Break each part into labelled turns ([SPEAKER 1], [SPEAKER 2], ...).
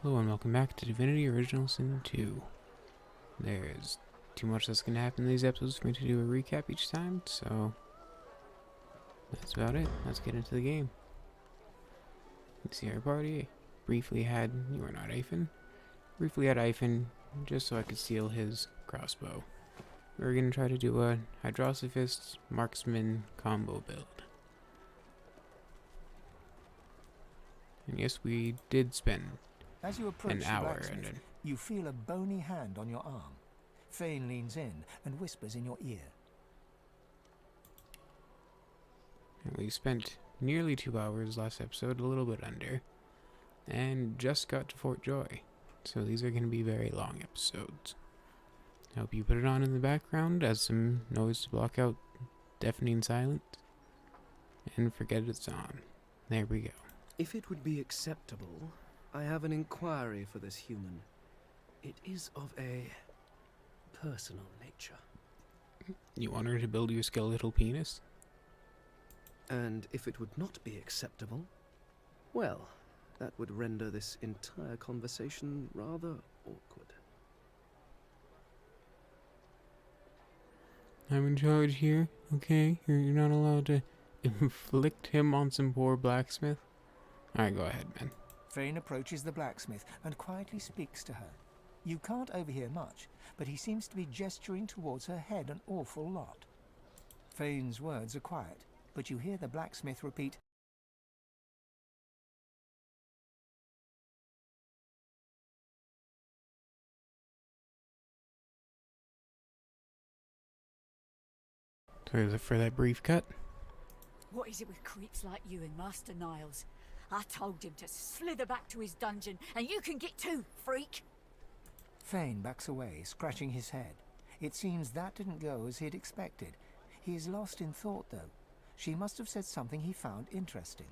[SPEAKER 1] Hello and welcome back to Divinity Original Sin 2. There's too much that's going to happen in these episodes for me to do a recap each time, so that's about it. Let's get into the game. Let's see our party. Briefly had, you are not Aifin. Briefly had Aifin, just so I could steal his crossbow. We're going to try to do a Hydrosophist Marksman combo build. And yes, we did spend
[SPEAKER 2] As you approach
[SPEAKER 1] an
[SPEAKER 2] the
[SPEAKER 1] hour
[SPEAKER 2] blacksmith, you feel a bony hand on your arm. Fane leans in and whispers in your ear.
[SPEAKER 1] We spent nearly 2 hours last episode, a little bit under, and just got to Fort Joy. So these are going to be very long episodes. I hope you put it on in the background as some noise to block out deafening silence. And forget it's on. There we go.
[SPEAKER 3] If it would be acceptable, I have an inquiry for this human. It is of a personal nature.
[SPEAKER 1] You want her to build you a skeletal penis?
[SPEAKER 3] And if it would not be acceptable, well, that would render this entire conversation rather awkward.
[SPEAKER 1] I'm in charge here, okay? You're not allowed to inflict him on some poor blacksmith. Alright, go ahead, man.
[SPEAKER 2] Fane approaches the blacksmith and quietly speaks to her. You can't overhear much, but he seems to be gesturing towards her head an awful lot. Fane's words are quiet, but you hear the blacksmith repeat,
[SPEAKER 1] Sorry for that brief cut.
[SPEAKER 4] What is it with creeps like you and Master Niles? I told him to slither back to his dungeon, and you can get too, freak!
[SPEAKER 2] Fane backs away, scratching his head. It seems that didn't go as he'd expected. He is lost in thought, though. She must have said something he found interesting.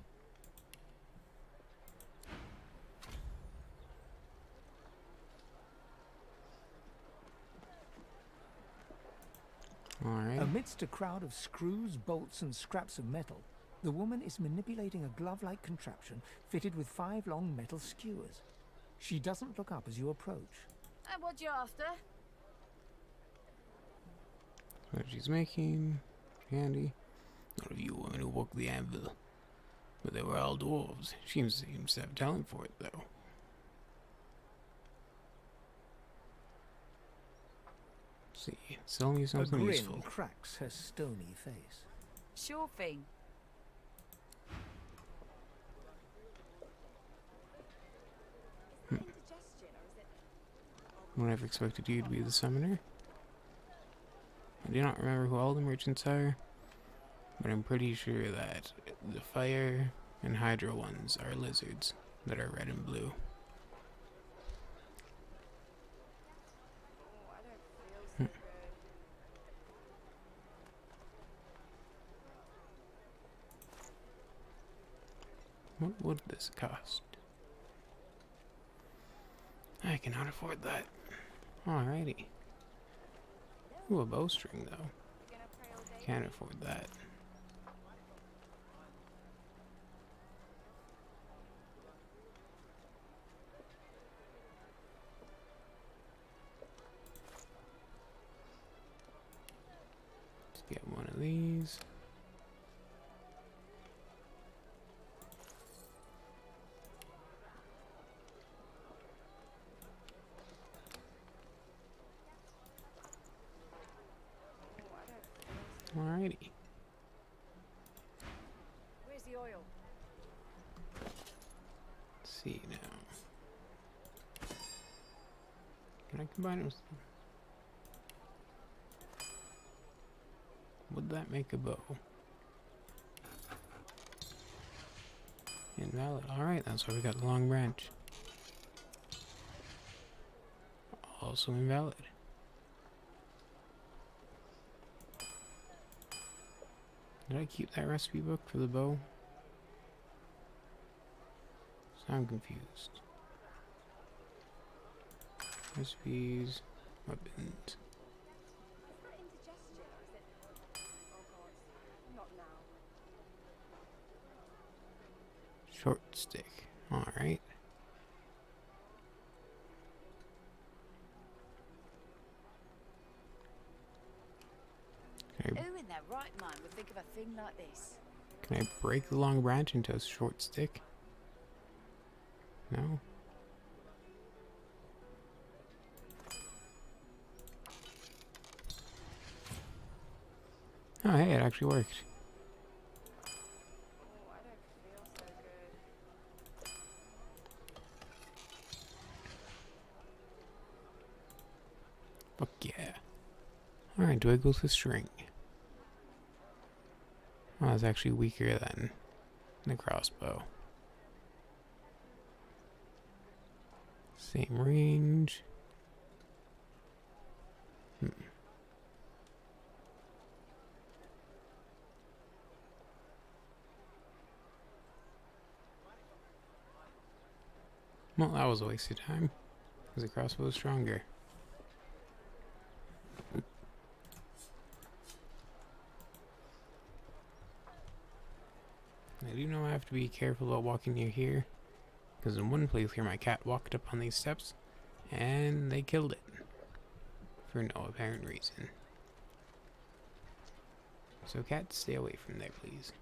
[SPEAKER 1] Alright.
[SPEAKER 2] Amidst a crowd of screws, bolts, and scraps of metal, the woman is manipulating a glove-like contraption fitted with 5 long metal skewers. She doesn't look up as you approach.
[SPEAKER 4] And what you after?
[SPEAKER 1] What she's making. Candy. None of you women who work the anvil. But they were all dwarves. She seems to have talent for it, though. Let's see, selling you something
[SPEAKER 2] a grin
[SPEAKER 1] useful.
[SPEAKER 2] cracks her stony face.
[SPEAKER 4] Sure thing.
[SPEAKER 1] I would have expected you to be the summoner. I do not remember who all the merchants are, but I'm pretty sure that the fire and hydra ones are lizards that are red and blue. What would this cost? I cannot afford that. Alrighty. Ooh, a bowstring though. Can't afford that. Let's get one of these. Alrighty.
[SPEAKER 4] Where's the oil?
[SPEAKER 1] Let's see now. Can I combine it with... Would that make a bow? Invalid. Alright, that's why we got the long branch. Also invalid. Did I keep that recipe book for the bow? So I'm confused. Recipes, weapons. Short stick. Alright. Can
[SPEAKER 4] Who in their right mind would think of a thing like this?
[SPEAKER 1] can I break the long branch into a short stick? No? Oh, hey, it actually worked.
[SPEAKER 5] Oh, I don't feel so good.
[SPEAKER 1] Fuck yeah. Alright, do I go with the string? Oh, it's actually weaker than the crossbow. Same range. Well, that was a waste of time. Because the crossbow is stronger. I do know I have to be careful about walking near here. Because in one place here, my cat walked up on these steps. And they killed it. For no apparent reason. So cats, stay away from there, please.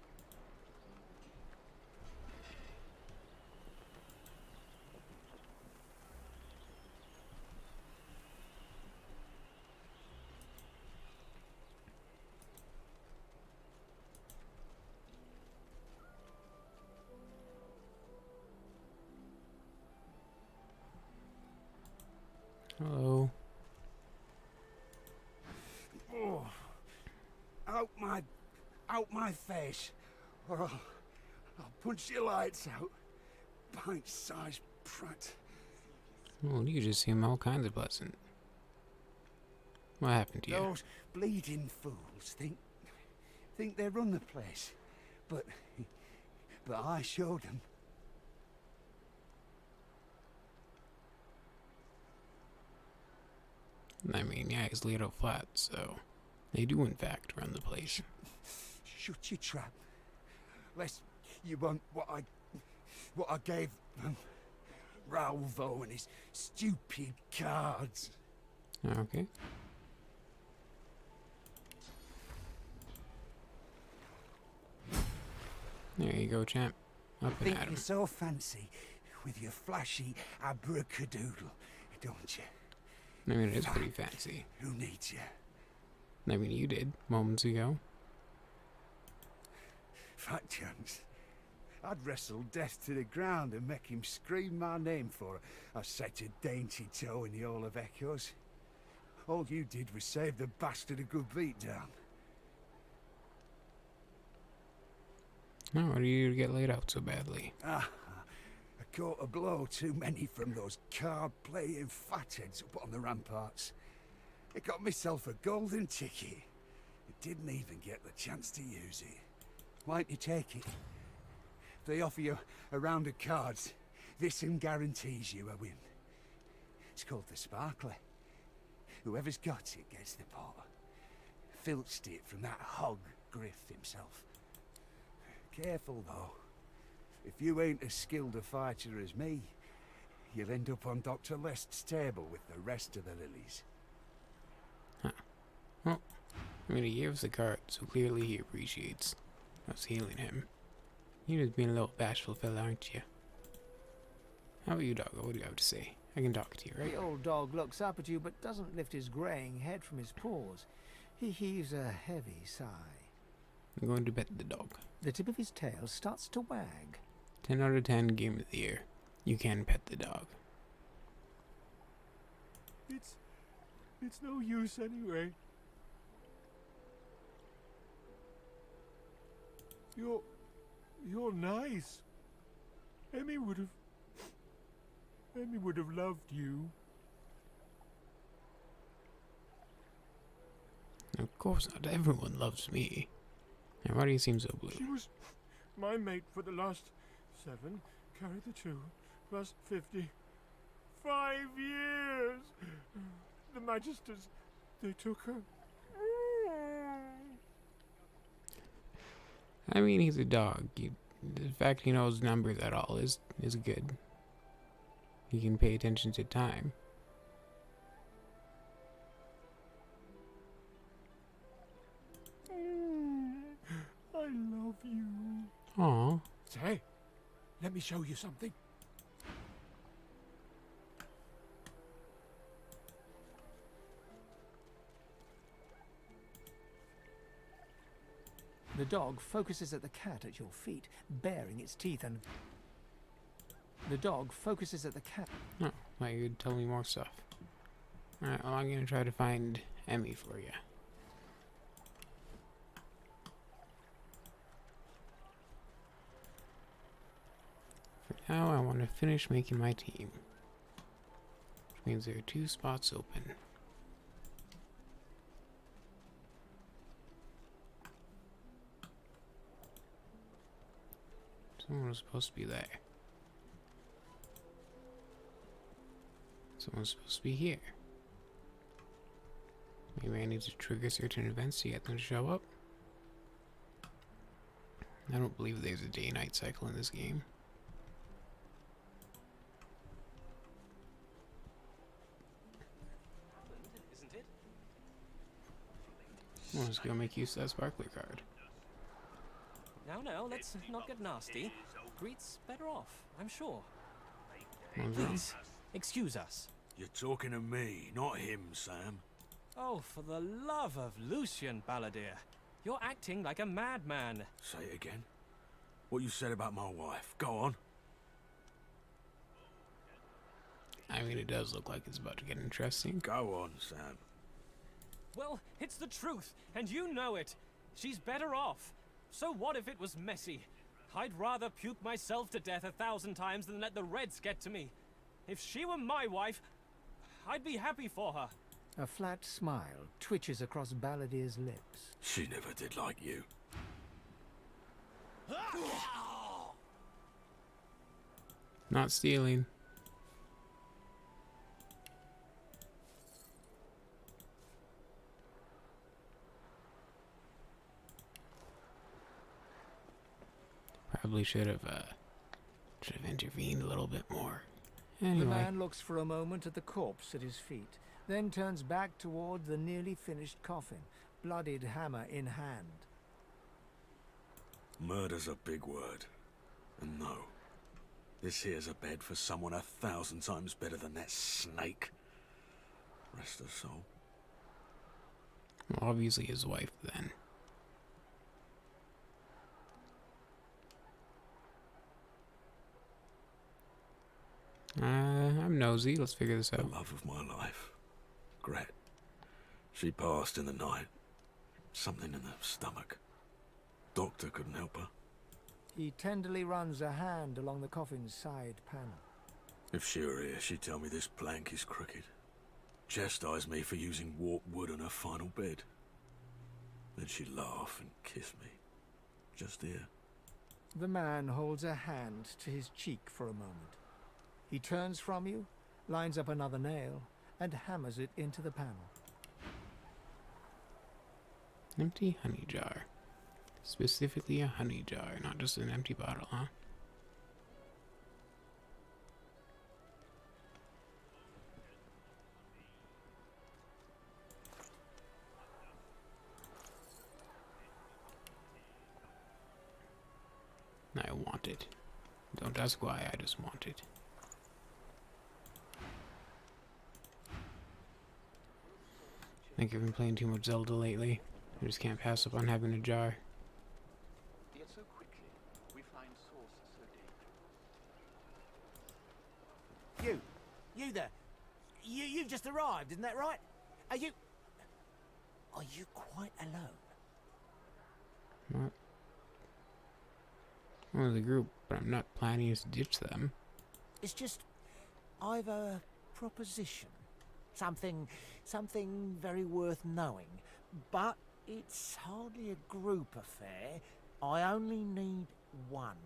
[SPEAKER 1] Hello.
[SPEAKER 6] Oh, out my face, or I'll punch your lights out. Pint-sized prat.
[SPEAKER 1] Well, you just seem all kinds of pleasant. What happened to you?
[SPEAKER 6] Those bleeding fools think they run the place, but I showed them.
[SPEAKER 1] I mean, yeah, he's laid out flat, so they do in fact run the place.
[SPEAKER 6] Shut your trap, lest you want what I gave them. Ralvo and his stupid cards.
[SPEAKER 1] Okay. There you go, champ. Up and
[SPEAKER 6] Think
[SPEAKER 1] at him.
[SPEAKER 6] you're so fancy with your flashy abracadoodle, don't you?
[SPEAKER 1] I mean, it is pretty fancy.
[SPEAKER 6] Who needs you?
[SPEAKER 1] I mean, you did moments ago.
[SPEAKER 6] Fat chance. I'd wrestle death to the ground and make him scream my name for a set of dainty toe in the Hall of Echoes. All you did was save the bastard a good beat down.
[SPEAKER 1] No, what do you do to get laid out so badly?
[SPEAKER 6] Ah, I caught a blow too many from those card-playing fatheads up on the ramparts. I got myself a golden ticket. I didn't even get the chance to use it. Why don't you take it? If they offer you a round of cards, this one guarantees you a win. It's called the Sparkler. Whoever's got it gets the pot. Filched it from that hog Griff himself. Careful though. If you ain't as skilled a fighter as me, you'll end up on Dr. Lest's table with the rest of the lilies.
[SPEAKER 1] Well, I mean, he gave us the card, so clearly he appreciates us healing him. You're just being a little bashful fella, aren't you? How about you, doggo? What do you have to say? I can talk to you, right?
[SPEAKER 2] The old dog looks up at you but doesn't lift his greying head from his paws. He heaves a heavy sigh.
[SPEAKER 1] I'm going to pet the dog.
[SPEAKER 2] The tip of his tail starts to wag.
[SPEAKER 1] 10 out of 10 game of the year. You can pet the dog.
[SPEAKER 7] It's no use anyway. You're nice. Emmy would have loved you.
[SPEAKER 1] Of course not. Everyone loves me. And why do you seem so blue?
[SPEAKER 7] She was my mate for the last 7, carry the 2, plus 50. 5 years! The Magisters, they took her.
[SPEAKER 1] I mean, he's a dog. The fact he knows numbers at all is good. He can pay attention to time.
[SPEAKER 7] you.
[SPEAKER 1] Aw.
[SPEAKER 7] Say, let me show you something.
[SPEAKER 2] The dog focuses at the cat at your feet, baring its teeth and... The dog focuses at the cat.
[SPEAKER 1] Oh, well, you'd tell me more stuff. Alright, well, I'm gonna try to find Emmy for you. For now, I want to finish making my team. Which means there are 2 spots open. Someone was supposed to be there. Someone's supposed to be here. Maybe I need to trigger certain events to get them to show up. I don't believe there's a day-night cycle in this game.
[SPEAKER 3] Isn't it?
[SPEAKER 1] Well, let's go make use of that sparkler card.
[SPEAKER 8] Now, let's not get nasty. Greet's better off, I'm sure.
[SPEAKER 1] What's wrong?
[SPEAKER 8] Please, excuse us.
[SPEAKER 6] You're talking to me, not him, Sam.
[SPEAKER 8] Oh, for the love of Lucian, Balladeer. You're acting like a madman.
[SPEAKER 6] Say it again. What you said about my wife. Go on.
[SPEAKER 1] I mean, it does look like it's about to get interesting.
[SPEAKER 6] Go on, Sam.
[SPEAKER 8] Well, it's the truth, and you know it. She's better off. So what if it was messy? I'd rather puke myself to death 1,000 times than let the Reds get to me. If she were my wife, I'd be happy for her.
[SPEAKER 2] A flat smile twitches across Balladeer's lips.
[SPEAKER 6] She never did like you.
[SPEAKER 1] Not stealing. Probably should have intervened a little bit more. Anyway.
[SPEAKER 2] The man looks for a moment at the corpse at his feet, then turns back toward the nearly finished coffin, bloodied hammer in hand.
[SPEAKER 6] Murder's a big word. And no, this here's a bed for someone 1,000 times better than that snake. Rest her soul.
[SPEAKER 1] Well, obviously his wife, then. I'm nosy. Let's figure this
[SPEAKER 6] The
[SPEAKER 1] out.
[SPEAKER 6] love of my life. Gret. She passed in the night. Something in the stomach. Doctor couldn't help her.
[SPEAKER 2] He tenderly runs a hand along the coffin's side panel.
[SPEAKER 6] If she were here, she'd tell me this plank is crooked. Chastise me for using warped wood on her final bed. Then she'd laugh and kiss me. Just here.
[SPEAKER 2] The man holds a hand to his cheek for a moment. He turns from you, lines up another nail, and hammers it into the panel.
[SPEAKER 1] Empty honey jar. Specifically a honey jar, not just an empty bottle, huh? I want it. Don't ask why, I just want it. I think I've been playing too much Zelda lately. I just can't pass up on having a jar.
[SPEAKER 9] Yet so quickly we find sources so dangerous.
[SPEAKER 10] You there. You've just arrived, isn't that right? Are you quite alone?
[SPEAKER 1] What? Well, the group, but I'm not planning to ditch them.
[SPEAKER 10] It's just, I've a proposition. Something very worth knowing. But it's hardly a group affair. I only need one.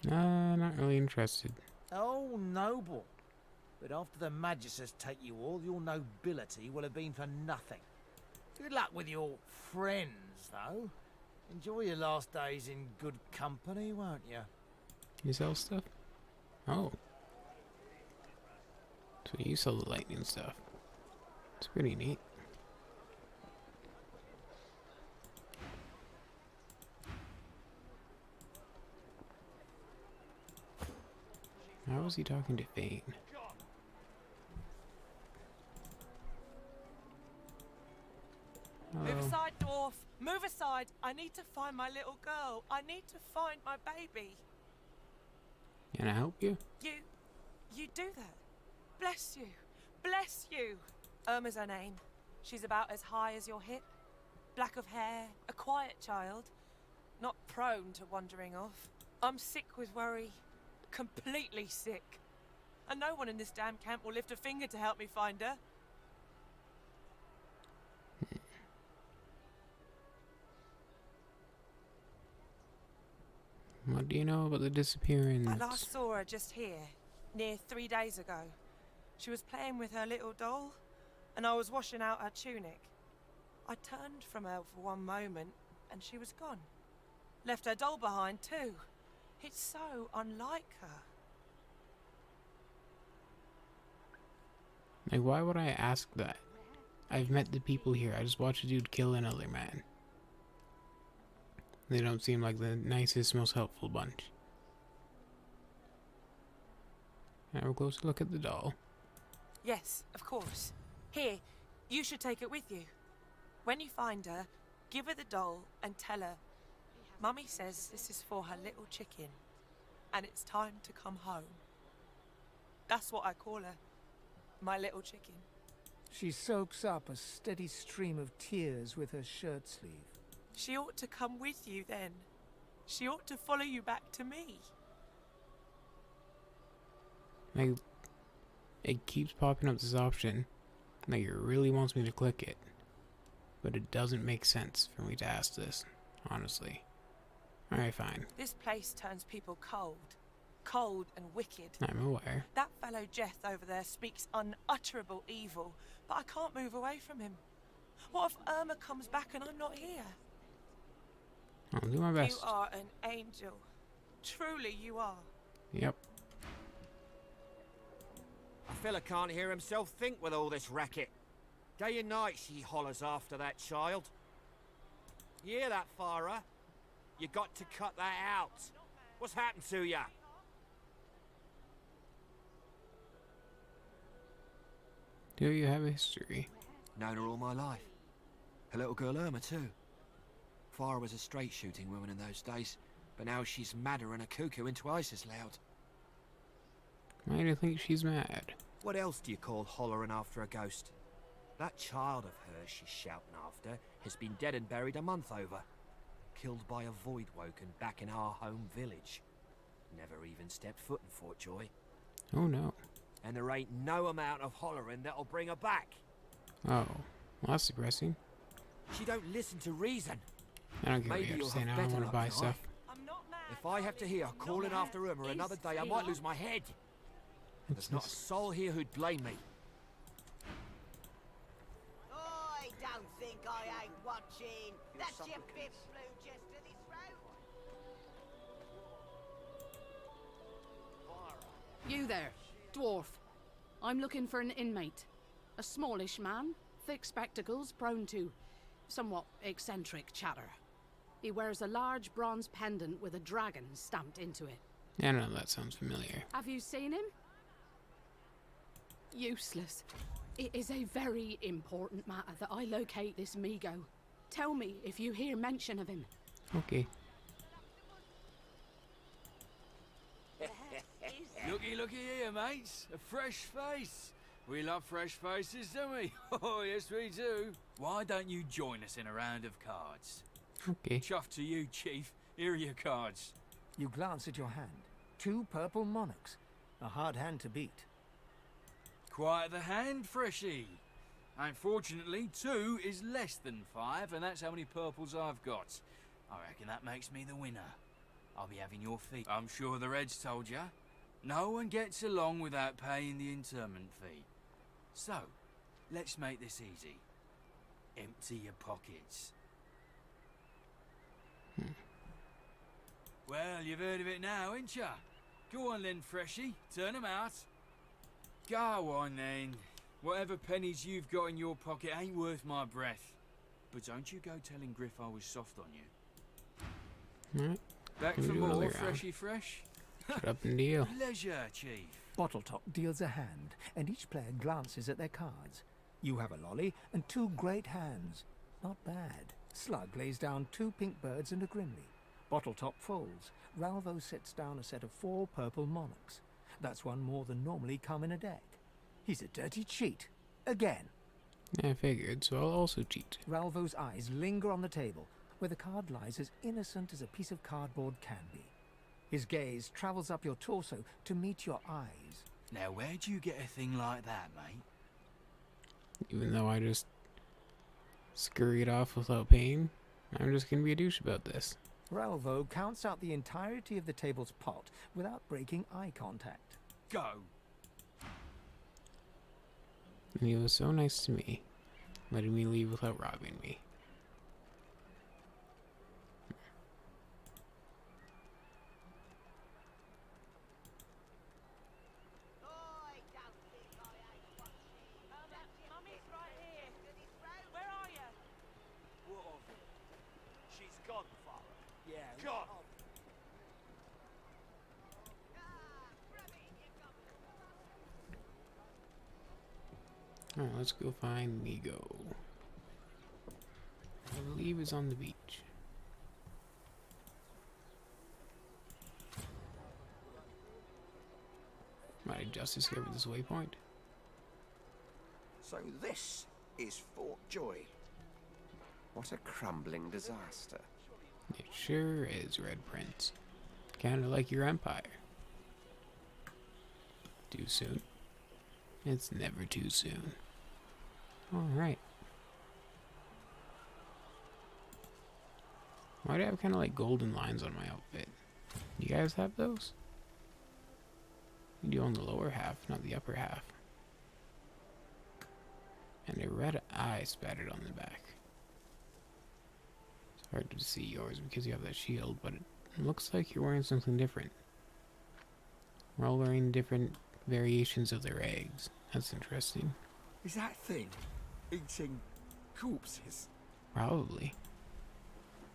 [SPEAKER 1] Not really interested.
[SPEAKER 10] Oh, noble. But after the Magisters take you all, your nobility will have been for nothing. Good luck with your friends, though. Enjoy your last days in good company, won't you?
[SPEAKER 1] You sell stuff? Oh. So you sell the lightning stuff. It's pretty neat. How was he talking to Fane?
[SPEAKER 5] Move
[SPEAKER 1] Oh,
[SPEAKER 5] aside, dwarf. Move aside. I need to find my little girl. I need to find my baby.
[SPEAKER 1] can I help you?
[SPEAKER 5] You do that. Bless you. Bless you. Irma's her name. She's about as high as your hip. Black of hair. A quiet child. Not prone to wandering off. I'm sick with worry. Completely sick. And no one in this damn camp will lift a finger to help me find her.
[SPEAKER 1] What do you know about the disappearance?
[SPEAKER 5] I last saw her just here, near 3 days ago. She was playing with her little doll, and I was washing out her tunic. I turned from her for one moment, and she was gone. Left her doll behind, too. It's so unlike her.
[SPEAKER 1] Like, why would I ask that? I've met the people here. I just watched a dude kill another man. They don't seem like the nicest, most helpful bunch. Have a closer look at the doll.
[SPEAKER 5] Yes, of course. Here, you should take it with you. When you find her, give her the doll and tell her, Mummy says this is for her little chicken, and it's time to come home. That's what I call her. My little chicken.
[SPEAKER 2] She soaks up a steady stream of tears with her shirt sleeve.
[SPEAKER 5] She ought to come with you then. She ought to follow you back to me.
[SPEAKER 1] Like, it keeps popping up this option. Like, it really wants me to click it. But it doesn't make sense for me to ask this, honestly. Alright, fine.
[SPEAKER 5] This place turns people cold. Cold and wicked.
[SPEAKER 1] I'm aware.
[SPEAKER 5] That fellow Jeth over there speaks unutterable evil, but I can't move away from him. What if Irma comes back and I'm not here?
[SPEAKER 1] I'll do my
[SPEAKER 5] You
[SPEAKER 1] best.
[SPEAKER 5] are an angel. Truly you are.
[SPEAKER 1] Yep.
[SPEAKER 11] A fella can't hear himself think with all this racket. Day and night she hollers after that child. You hear that, Farah? You got to cut that out. What's happened to ya?
[SPEAKER 1] Do you have a history?
[SPEAKER 11] Known her all my life. Her little girl Irma too. Farah was a straight shooting woman in those days, but now she's madder than a cuckoo into ISIS loud.
[SPEAKER 1] Why do you think she's mad?
[SPEAKER 11] What else do you call hollering after a ghost? That child of hers she's shouting after has been dead and buried a month over. Killed by a void woken back in our home village. Never even stepped foot in Fort Joy.
[SPEAKER 1] Oh no.
[SPEAKER 11] And there ain't no amount of hollering that'll bring her back.
[SPEAKER 1] Oh, well, that's depressing.
[SPEAKER 11] She don't listen to reason.
[SPEAKER 1] I don't care what
[SPEAKER 11] Maybe
[SPEAKER 1] you have
[SPEAKER 11] you'll
[SPEAKER 1] to say
[SPEAKER 11] have
[SPEAKER 1] now. I
[SPEAKER 11] better
[SPEAKER 1] want to
[SPEAKER 11] luck
[SPEAKER 1] buy
[SPEAKER 11] than I.
[SPEAKER 1] stuff.
[SPEAKER 5] I'm not mad.
[SPEAKER 11] If I have to hear her calling after Irma another day, I might lose my head. And
[SPEAKER 1] What's
[SPEAKER 11] there's not a
[SPEAKER 1] this?
[SPEAKER 11] soul here who'd blame me.
[SPEAKER 12] I don't think I ain't watching. That's your bit blue just to this road.
[SPEAKER 13] You there, dwarf. I'm looking for an inmate. A smallish man, thick spectacles, prone to somewhat eccentric chatter. He wears a large bronze pendant with a dragon stamped into it.
[SPEAKER 1] Yeah, no, that sounds familiar.
[SPEAKER 13] Have you seen him? Useless. It is a very important matter that I locate this Migo. Tell me if you hear mention of him.
[SPEAKER 1] Okay.
[SPEAKER 14] Looky, looky here, mates. A fresh face. We love fresh faces, don't we? Oh, yes, we do. Why don't you join us in a round of cards?
[SPEAKER 1] Okay.
[SPEAKER 14] Chuff to you, Chief. Here are your cards.
[SPEAKER 2] You glance at your hand. 2 purple monarchs. A hard hand to beat.
[SPEAKER 14] Quite the hand, Freshy. Unfortunately, 2 is less than 5, and that's how many purples I've got. I reckon that makes me the winner. I'll be having your fee. I'm sure the Reds told ya. No one gets along without paying the interment fee. So, let's make this easy. Empty your pockets. Well, you've heard of it now, ain't ya? Go on then, Freshy. Turn 'em out. Go on then. Whatever pennies you've got in your pocket ain't worth my breath. But don't you go telling Griff I was soft on you.
[SPEAKER 1] Alright.
[SPEAKER 14] Back
[SPEAKER 1] Can we
[SPEAKER 14] for
[SPEAKER 1] do another
[SPEAKER 14] more,
[SPEAKER 1] round?
[SPEAKER 14] Freshy Fresh?
[SPEAKER 1] Shut up and deal.
[SPEAKER 14] Pleasure, Chief.
[SPEAKER 2] Bottletop deals a hand, and each player glances at their cards. You have a lolly and 2 great hands. Not bad. Slug lays down 2 pink birds and a Grimly. Bottletop folds. Ralvo sets down a set of 4 purple monarchs. That's one more than normally come in a deck. He's a dirty cheat. Again.
[SPEAKER 1] I figured, so I'll also cheat.
[SPEAKER 2] Ralvo's eyes linger on the table, where the card lies as innocent as a piece of cardboard can be. His gaze travels up your torso to meet your eyes.
[SPEAKER 14] Now, where'd you get a thing like that, mate?
[SPEAKER 1] Even though I just scurried off without pain, I'm just gonna be a douche about this.
[SPEAKER 2] Ralvo counts out the entirety of the table's pot without breaking eye contact.
[SPEAKER 14] Go.
[SPEAKER 1] And he was so nice to me, letting me leave without robbing me.
[SPEAKER 5] Mummy's right here. Where are you?
[SPEAKER 11] What of it? She's gone, Father.
[SPEAKER 10] Yeah.
[SPEAKER 11] Gone.
[SPEAKER 1] Alright, let's go find Migo. I believe it's on the beach. Might I just discovered this waypoint?
[SPEAKER 15] So this is Fort Joy. What a crumbling disaster.
[SPEAKER 1] It sure is, Red Prince. Kinda like your empire. Too soon? It's never too soon. Alright. Why do I have kind of like golden lines on my outfit? You guys have those? You do on the lower half, not the upper half. And a red eye spattered on the back. It's hard to see yours because you have that shield, but it looks like you're wearing something different. We're all wearing different variations of their eggs. That's interesting.
[SPEAKER 6] Is that thing eating corpses?
[SPEAKER 1] Probably.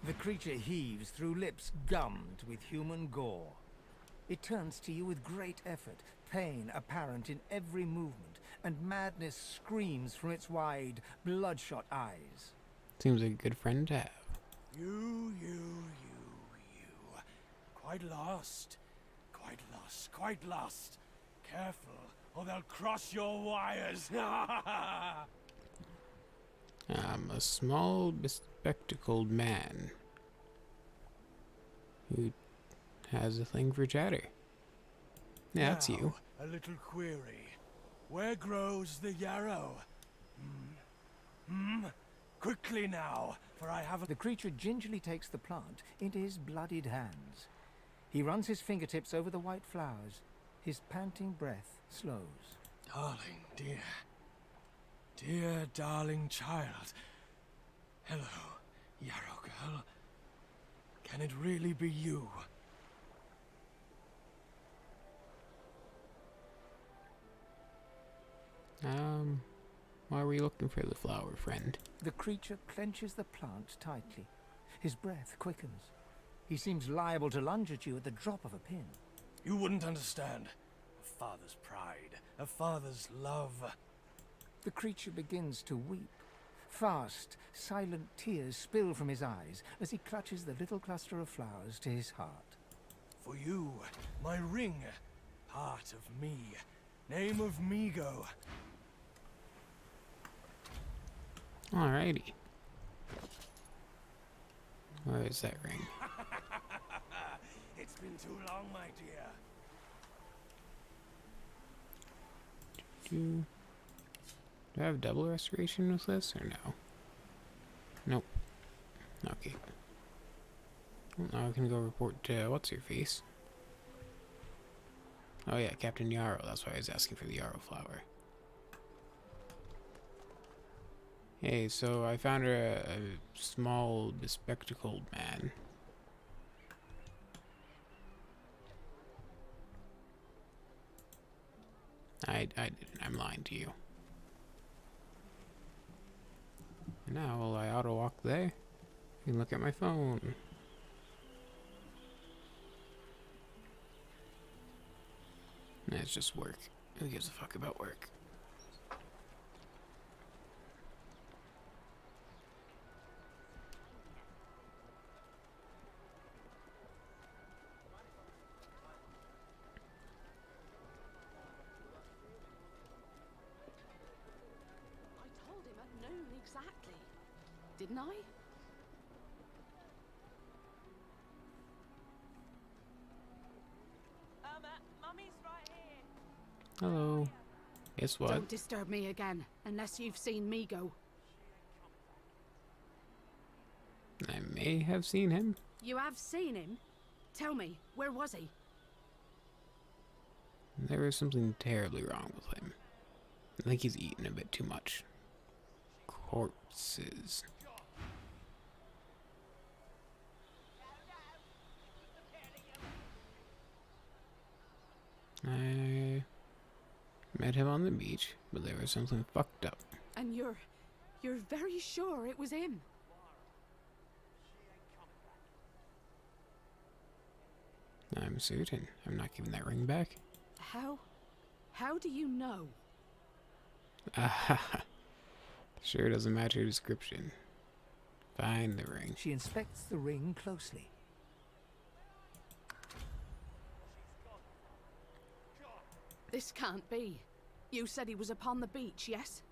[SPEAKER 2] The creature heaves through lips gummed with human gore. It turns to you with great effort, pain apparent in every movement, and madness screams from its wide, bloodshot eyes.
[SPEAKER 1] Seems like a good friend to have.
[SPEAKER 7] You. Quite lost. Quite lost. Careful, or they'll cross your wires.
[SPEAKER 1] I'm a small, bespectacled man who has a thing for chatter. Yeah, that's you.
[SPEAKER 7] A little query. Where grows the yarrow? Quickly now, for I have a...
[SPEAKER 2] The creature gingerly takes the plant into his bloodied hands. He runs his fingertips over the white flowers. His panting breath slows.
[SPEAKER 7] Darling, dear darling child. Hello, yarrow girl. Can it really be you?
[SPEAKER 1] Why were you looking for the flower, friend?
[SPEAKER 2] The creature clenches the plant tightly. His breath quickens. He seems liable to lunge at you at the drop of a pin.
[SPEAKER 7] You wouldn't understand. A father's pride, a father's love.
[SPEAKER 2] The creature begins to weep. Fast, silent tears spill from his eyes as he clutches the little cluster of flowers to his heart.
[SPEAKER 7] For you, my ring, part of me, name of Migo.
[SPEAKER 1] Alrighty. Where is that ring?
[SPEAKER 7] It's been too long, my dear.
[SPEAKER 1] Do I have double restoration with this or no? Nope. Okay. Well, now I can go report to what's your face? Oh yeah, Captain Yarrow. That's why I was asking for the yarrow flower. Hey, so I found a small, bespectacled man. I didn't. I'm lying to you. Now, will I auto-walk there? I can look at my phone. Nah, it's just work. Who gives a fuck about work?
[SPEAKER 13] I told him at noon exactly. Didn't I?
[SPEAKER 5] Mummy's right here.
[SPEAKER 1] Hello. Guess what?
[SPEAKER 13] Don't disturb me again, unless you've seen me go.
[SPEAKER 1] I may have seen him.
[SPEAKER 13] You have seen him? Tell me, where was he?
[SPEAKER 1] There was something terribly wrong with him. I think he's eaten a bit too much. Corpses. I met him on the beach, but there was something fucked up.
[SPEAKER 13] And you're very sure it was him?
[SPEAKER 1] I'm certain. I'm not giving that ring back.
[SPEAKER 13] How do you know?
[SPEAKER 1] Ah, sure doesn't match your description. Find the ring.
[SPEAKER 2] She inspects the ring closely.
[SPEAKER 13] This can't be. You said he was upon the beach, yes?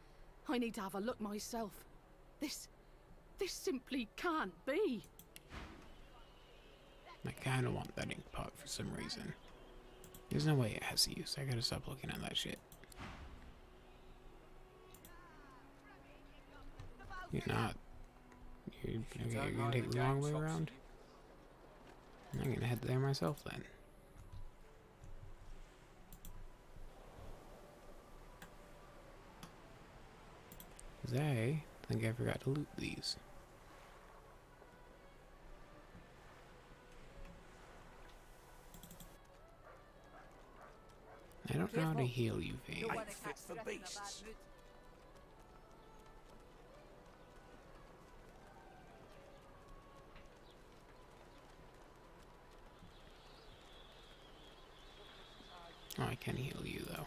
[SPEAKER 13] I need to have a look myself. This simply can't be.
[SPEAKER 1] I kinda want that ink pot for some reason. There's no way it has use. I gotta stop looking at that shit. You're not. You're gonna take the long way around? I'm gonna head there myself then. Cause I think I forgot to loot these. I don't know how to heal you, Vane.
[SPEAKER 15] Ain't fit for beasts.
[SPEAKER 1] Oh, I can heal you though.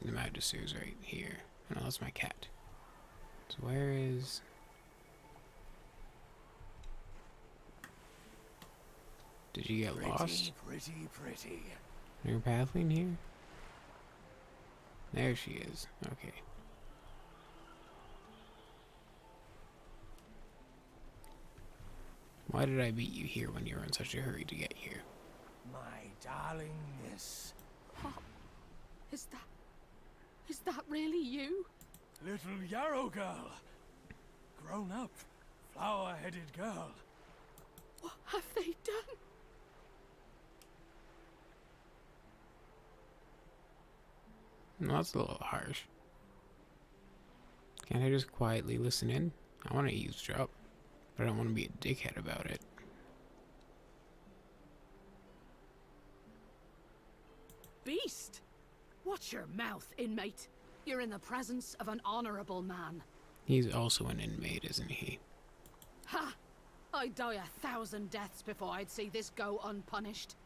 [SPEAKER 1] The Magister's right here. Oh, no, that's my cat. So where is... Did you get lost?
[SPEAKER 15] Pretty.
[SPEAKER 1] Your pathling here? There she is. Okay. Why did I beat you here when you were in such a hurry to get here?
[SPEAKER 10] My darling, yes.
[SPEAKER 13] Pop, is that really you?
[SPEAKER 14] Little Yarrow girl. Grown up, flower-headed girl.
[SPEAKER 13] What have they done?
[SPEAKER 1] No, that's a little harsh. Can't I just quietly listen in? I want to eavesdrop, but I don't want to be a dickhead about it.
[SPEAKER 13] Beast! Watch your mouth, inmate. You're in the presence of an honorable man.
[SPEAKER 1] He's also an inmate, isn't he?
[SPEAKER 13] Ha! I'd die 1,000 deaths before I'd see this go unpunished.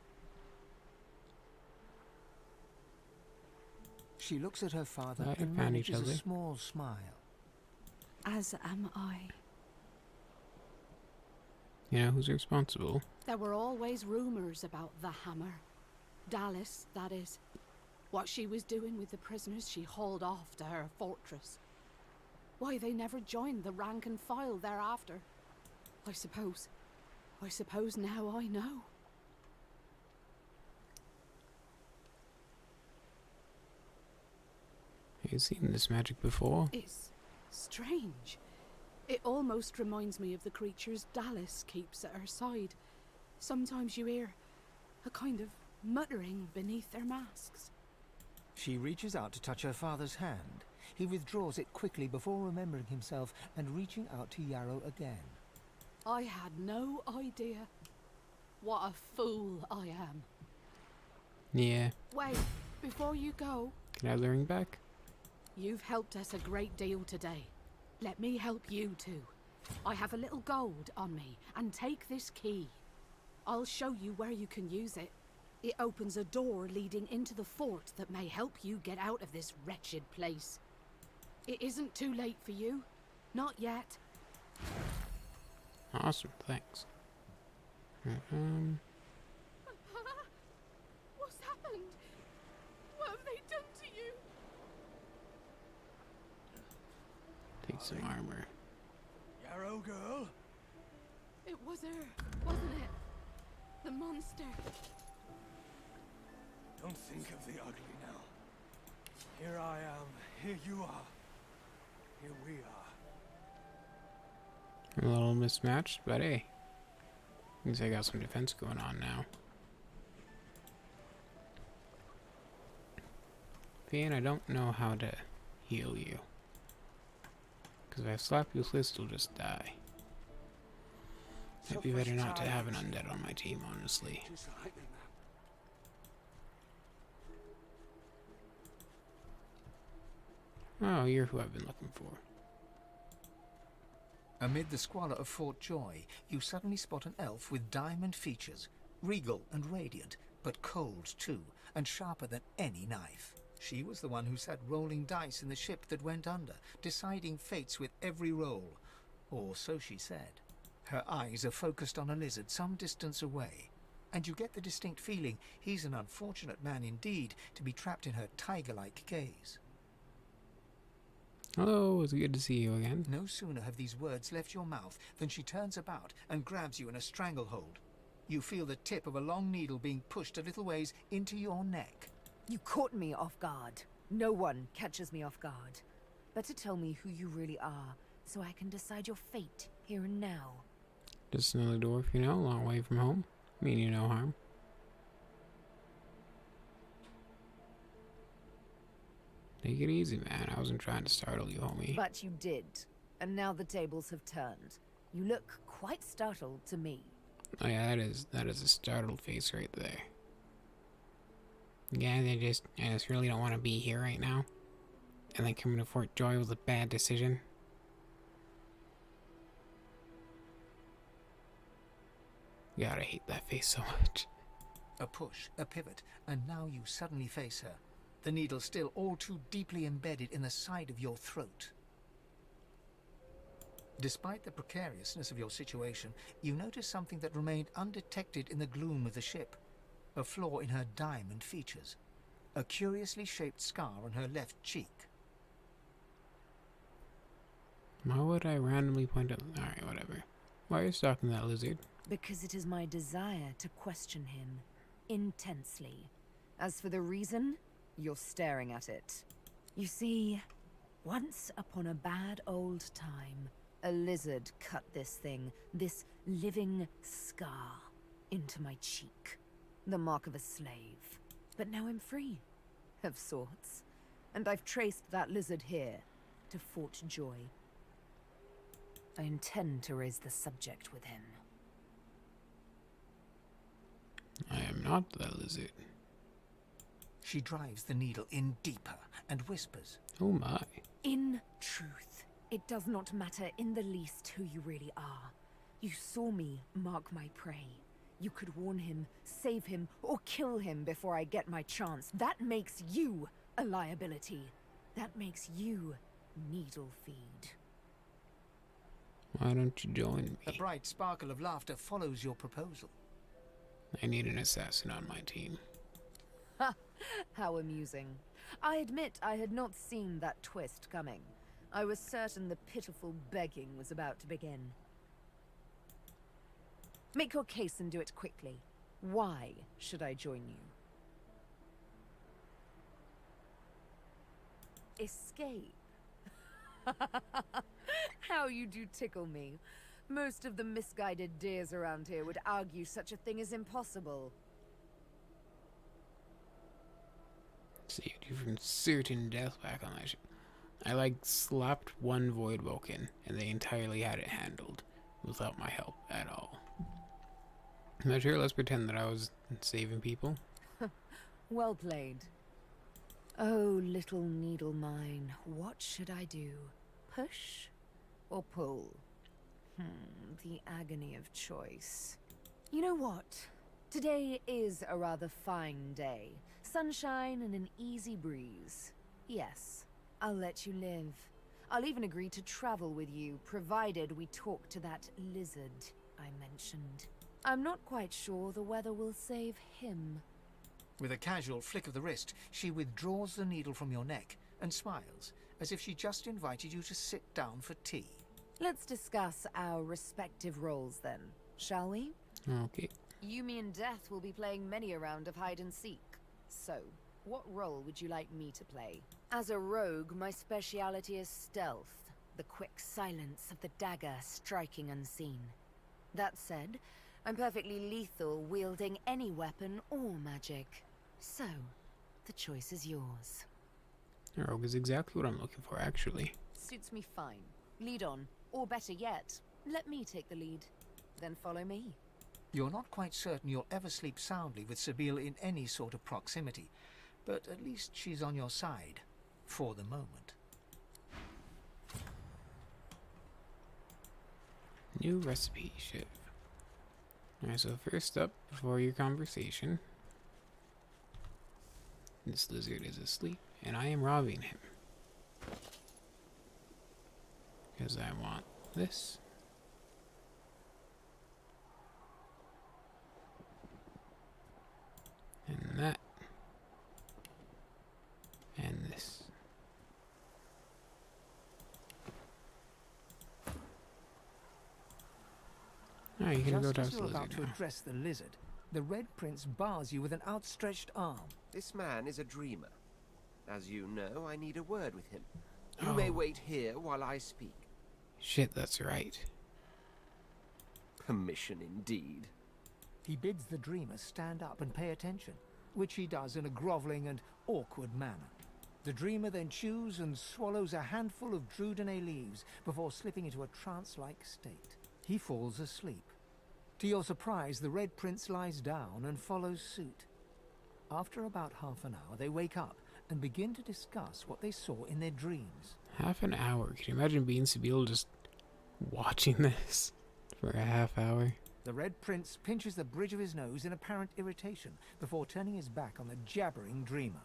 [SPEAKER 2] She looks at her father
[SPEAKER 1] Glad we
[SPEAKER 2] and
[SPEAKER 1] found each
[SPEAKER 2] manages a
[SPEAKER 1] other.
[SPEAKER 2] small smile.
[SPEAKER 4] As am I.
[SPEAKER 1] You know who's responsible?
[SPEAKER 13] There were always rumors about the Hammer. Dallas, that is. What she was doing with the prisoners she hauled off to her fortress. Why they never joined the rank and file thereafter. I suppose now I know.
[SPEAKER 1] Have you seen this magic before?
[SPEAKER 13] It's strange. It almost reminds me of the creatures Dallas keeps at her side. Sometimes you hear a kind of muttering beneath their masks.
[SPEAKER 2] She reaches out to touch her father's hand. He withdraws it quickly before remembering himself and reaching out to Yarrow again.
[SPEAKER 13] I had no idea. What a fool I am.
[SPEAKER 1] Yeah.
[SPEAKER 13] Wait, before you go,
[SPEAKER 1] Can I have the ring back?
[SPEAKER 13] you've helped us a great deal today. Let me help you too. I have a little gold on me, and take this key. I'll show you where you can use it. It opens a door leading into the fort that may help you get out of this wretched place. It isn't too late for you. Not yet.
[SPEAKER 1] Awesome, thanks.
[SPEAKER 13] What's happened? What have they done to you?
[SPEAKER 1] Take some armor.
[SPEAKER 15] Yarrow girl?
[SPEAKER 13] It was her, wasn't it? The monster.
[SPEAKER 15] Don't think of the ugly now. Here I am, here you are. Here we are.
[SPEAKER 1] A little mismatched, but hey. Means I got some defense going on now. Fian, I don't know how to heal you. Because if I slap you with this, you'll just die. Might be better not to have an undead on my team, honestly. Oh, you're who I've been looking for.
[SPEAKER 2] Amid the squalor of Fort Joy, you suddenly spot an elf with diamond features, regal and radiant, but cold too, and sharper than any knife. She was the one who sat rolling dice in the ship that went under, deciding fates with every roll. Or so she said. Her eyes are focused on a lizard some distance away, and you get the distinct feeling he's an unfortunate man indeed to be trapped in her tiger-like gaze.
[SPEAKER 1] Hello, it's good to see you again.
[SPEAKER 2] No sooner have these words left your mouth than she turns about and grabs you in a stranglehold. You feel the tip of a long needle being pushed a little ways into your neck.
[SPEAKER 16] You caught me off guard. No one catches me off guard. Better tell me who you really are, so I can decide your fate here and now.
[SPEAKER 1] Just another dwarf, you know, a long way from home. Mean you no harm. Take it easy, man. I wasn't trying to startle you, homie.
[SPEAKER 16] But you did. And now the tables have turned. You look quite startled to me.
[SPEAKER 1] Oh yeah, that is a startled face right there. Yeah, I just really don't want to be here right now. And then coming to Fort Joy was a bad decision. God, I hate that face so much.
[SPEAKER 2] A push, a pivot, and now you suddenly face her. The needle still all too deeply embedded in the side of your throat. Despite the precariousness of your situation, you notice something that remained undetected in the gloom of the ship. A flaw in her diamond features. A curiously shaped scar on her left cheek.
[SPEAKER 1] Why would I randomly point out? Alright, whatever. Why are you stalking that lizard?
[SPEAKER 16] Because it is my desire to question him. Intensely. As for the reason, you're staring at it. You see, once upon a bad old time, a lizard cut this thing, this living scar, into my cheek. The mark of a slave. But now I'm free, of sorts. And I've traced that lizard here, to Fort Joy. I intend to raise the subject with him.
[SPEAKER 1] I am not that lizard.
[SPEAKER 2] She drives the needle in deeper and whispers.
[SPEAKER 1] Oh my.
[SPEAKER 16] In truth, it does not matter in the least who you really are. You saw me mark my prey. You could warn him, save him, or kill him before I get my chance. That makes you a liability. That makes you needle feed.
[SPEAKER 1] Why don't you join me?
[SPEAKER 2] A bright sparkle of laughter follows your proposal.
[SPEAKER 1] I need an assassin on my team.
[SPEAKER 16] Ha! How amusing. I admit I had not seen that twist coming. I was certain the pitiful begging was about to begin. Make your case and do it quickly. Why should I join you? Escape? How you do tickle me. Most of the misguided deers around here would argue such a thing is impossible.
[SPEAKER 1] Saved you from certain death back on that ship. I slapped one Void Woken and they entirely had it handled without my help at all. Now, sure, let's pretend that I was saving people.
[SPEAKER 16] Well played. Oh, little needle mine, what should I do? Push or pull? The agony of choice. You know what? Today is a rather fine day. Sunshine and an easy breeze. Yes, I'll let you live. I'll even agree to travel with you, provided we talk to that lizard I mentioned. I'm not quite sure the weather will save him.
[SPEAKER 2] With a casual flick of the wrist, she withdraws the needle from your neck and smiles, as if she just invited you to sit down for tea.
[SPEAKER 16] Let's discuss our respective roles then, shall we?
[SPEAKER 1] Okay.
[SPEAKER 16] You, me, and Death will be playing many a round of hide and seek. So, what role would you like me to play? As a rogue, my speciality is stealth, the quick silence of the dagger striking unseen. That said, I'm perfectly lethal wielding any weapon or magic. So, the choice is yours.
[SPEAKER 1] Rogue is exactly what I'm looking for, actually.
[SPEAKER 16] Suits me fine. Lead on, or better yet, let me take the lead. Then follow me.
[SPEAKER 2] You're not quite certain you'll ever sleep soundly with Sabine in any sort of proximity, but at least she's on your side, for the moment.
[SPEAKER 1] New recipe, Shiv. Alright, so first up, before your conversation, this lizard is asleep, and I am robbing him. Because I want this. And that. And this. Alright, you can go
[SPEAKER 2] Just
[SPEAKER 1] talk
[SPEAKER 2] as
[SPEAKER 1] to
[SPEAKER 2] you're
[SPEAKER 1] the
[SPEAKER 2] about
[SPEAKER 1] lizard
[SPEAKER 2] to
[SPEAKER 1] now.
[SPEAKER 2] address the lizard, the Red Prince bars you with an outstretched arm.
[SPEAKER 11] This man is a dreamer. As you know, I need a word with him. You may wait here while I speak.
[SPEAKER 1] Shit, that's right.
[SPEAKER 11] Permission indeed.
[SPEAKER 2] He bids the dreamer stand up and pay attention, which he does in a groveling and awkward manner. The dreamer then chews and swallows a handful of Drudene leaves before slipping into a trance-like state. He falls asleep. To your surprise, the Red Prince lies down and follows suit. After about half an hour, they wake up and begin to discuss what they saw in their dreams.
[SPEAKER 1] Half an hour. Can you imagine being Sabine just watching this for a half hour?
[SPEAKER 2] The Red Prince pinches the bridge of his nose in apparent irritation before turning his back on the jabbering dreamer.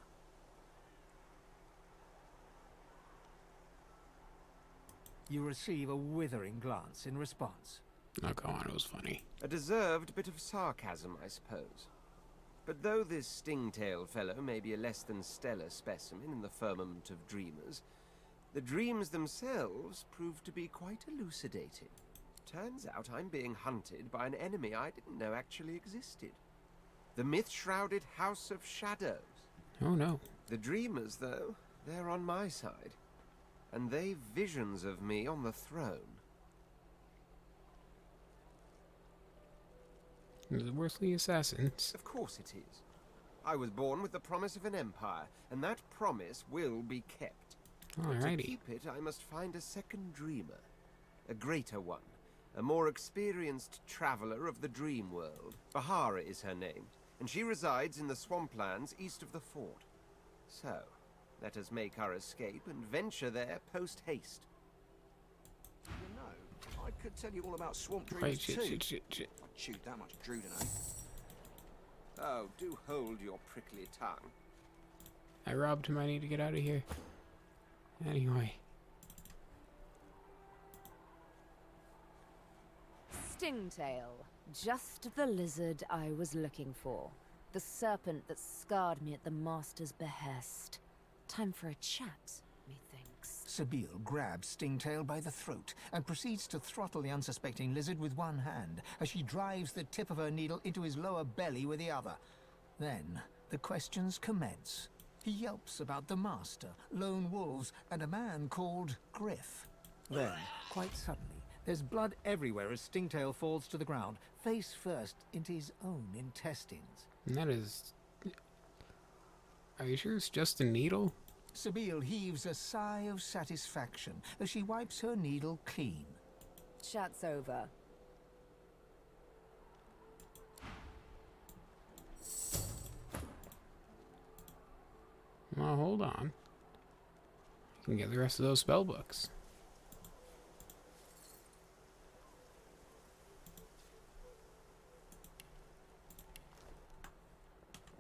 [SPEAKER 2] You receive a withering glance in response.
[SPEAKER 1] Oh, come on, it was funny.
[SPEAKER 11] A deserved bit of sarcasm, I suppose. But though this stingtail fellow may be a less than stellar specimen in the firmament of dreamers, the dreams themselves prove to be quite elucidating. Turns out I'm being hunted by an enemy I didn't know actually existed. The myth-shrouded House of Shadows.
[SPEAKER 1] Oh no.
[SPEAKER 11] The dreamers, though, they're on my side. And they've visions of me on the throne.
[SPEAKER 1] The worldly assassins.
[SPEAKER 11] Of course it is. I was born with the promise of an empire, and that promise will be kept. But to
[SPEAKER 1] Alrighty.
[SPEAKER 11] keep it, I must find a second dreamer. A greater one. A more experienced traveler of the dream world. Bahara is her name, and she resides in the swamplands east of the fort. So, let us make our escape and venture there post-haste.
[SPEAKER 17] You know, I could tell you all about swamp dreams
[SPEAKER 1] Right,
[SPEAKER 17] too.
[SPEAKER 1] shit.
[SPEAKER 17] I chewed that much Drudene.
[SPEAKER 11] Oh, do hold your prickly tongue.
[SPEAKER 1] I robbed him. I need to get out of here. Anyway.
[SPEAKER 16] Stingtail. Just the lizard I was looking for. The serpent that scarred me at the Master's behest. Time for a chat, methinks.
[SPEAKER 2] Sabine grabs Stingtail by the throat and proceeds to throttle the unsuspecting lizard with one hand as she drives the tip of her needle into his lower belly with the other. Then the questions commence. He yelps about the Master, lone wolves, and a man called Griff. Then, quite suddenly, there's blood everywhere as Stingtail falls to the ground, face first into his own intestines.
[SPEAKER 1] And that is... Are you sure it's just a needle?
[SPEAKER 2] Sabine heaves a sigh of satisfaction as she wipes her needle clean.
[SPEAKER 16] Chat's over.
[SPEAKER 1] Well, hold on. I can get the rest of those spell books.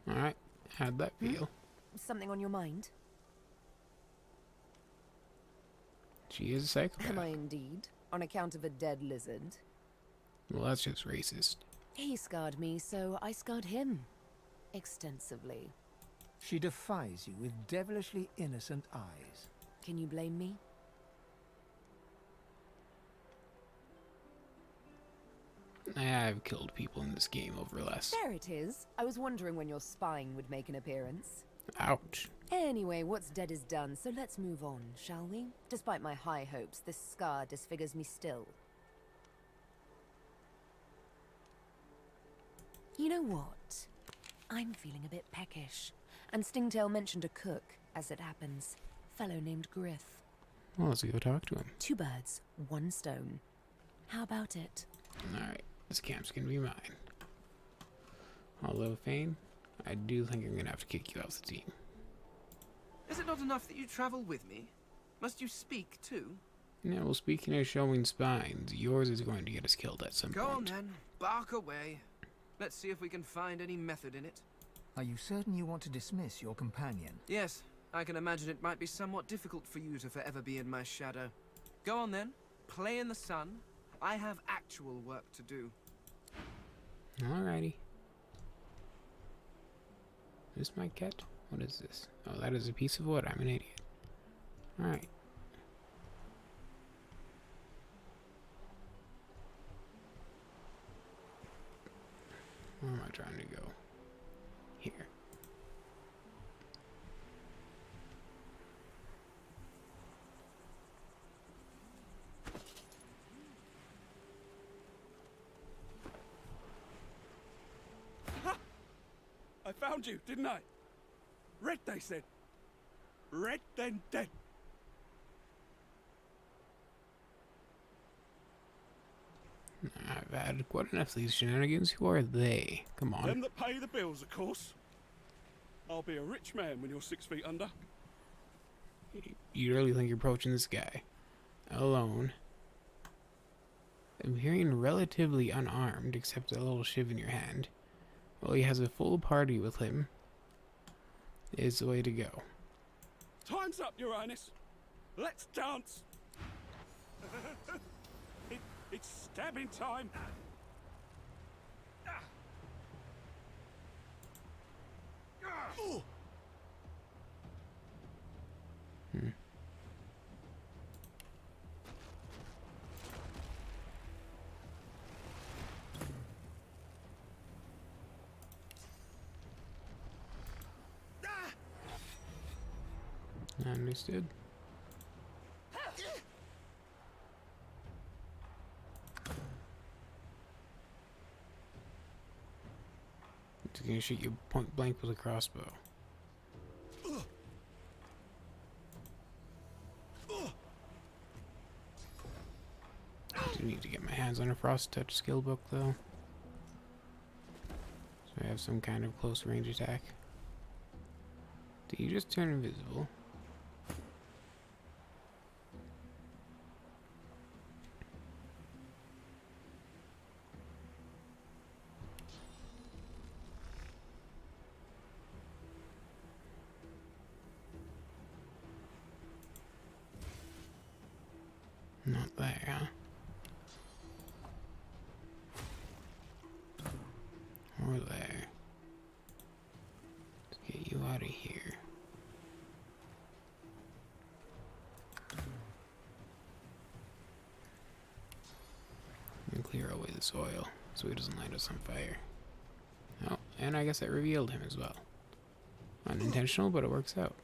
[SPEAKER 1] Alright, how'd that feel?
[SPEAKER 16] Something on your mind?
[SPEAKER 1] She is a psychopath.
[SPEAKER 16] Am I indeed? On account of a dead lizard?
[SPEAKER 1] Well, that's just racist.
[SPEAKER 16] He scarred me, so I scarred him. Extensively.
[SPEAKER 2] She defies you with devilishly innocent eyes.
[SPEAKER 16] Can you blame me?
[SPEAKER 1] I've killed people in this game over less.
[SPEAKER 16] There it is. I was wondering when your spying would make an appearance.
[SPEAKER 1] Ouch.
[SPEAKER 16] Anyway, what's dead is done, so let's move on, shall we? Despite my high hopes, this scar disfigures me still. You know what? I'm feeling a bit peckish. And Stingtail mentioned a cook, as it happens. Fellow named Griff.
[SPEAKER 1] Well, let's go talk to him.
[SPEAKER 16] 2 birds, 1 stone. How about it?
[SPEAKER 1] Alright, this camp's gonna be mine. Although, Fane, I do think I'm gonna have to kick you off the team.
[SPEAKER 3] Is it not enough that you travel with me? Must you speak too?
[SPEAKER 1] Yeah, well, speaking of showing spines, yours is going to get us killed at some
[SPEAKER 3] Go on
[SPEAKER 1] point.
[SPEAKER 3] then, bark away. Let's see if we can find any method in it.
[SPEAKER 2] Are you certain you want to dismiss your companion?
[SPEAKER 3] Yes, I can imagine it might be somewhat difficult for you to forever be in my shadow. Go on then, play in the sun. I have actual work to do.
[SPEAKER 1] Alrighty. Is this my cat? What is this? Oh, that is a piece of wood. I'm an idiot. Alright. Where am I trying to go? Here.
[SPEAKER 18] I found you, didn't I? Red, they said. Red, then dead.
[SPEAKER 1] I've had quite enough of these shenanigans. Who are they? Come on.
[SPEAKER 18] Them that pay the bills, of course. I'll be a rich man when you're 6 feet under.
[SPEAKER 1] You really think you're approaching this guy alone, appearing relatively unarmed except a little shiv in your hand, while he has a full party with him, is the way to go.
[SPEAKER 18] Time's up, Your Highness. Let's dance. It's stabbing time.
[SPEAKER 1] Understood. He's gonna shoot you point blank with a crossbow. I do need to get my hands on a Frost Touch skill book though, so I have some kind of close range attack. Did you just turn invisible? Not there, huh? Or there. Let's get you out of here. And clear away the soil so he doesn't light us on fire. Oh, and I guess that revealed him as well. Unintentional, but it works out.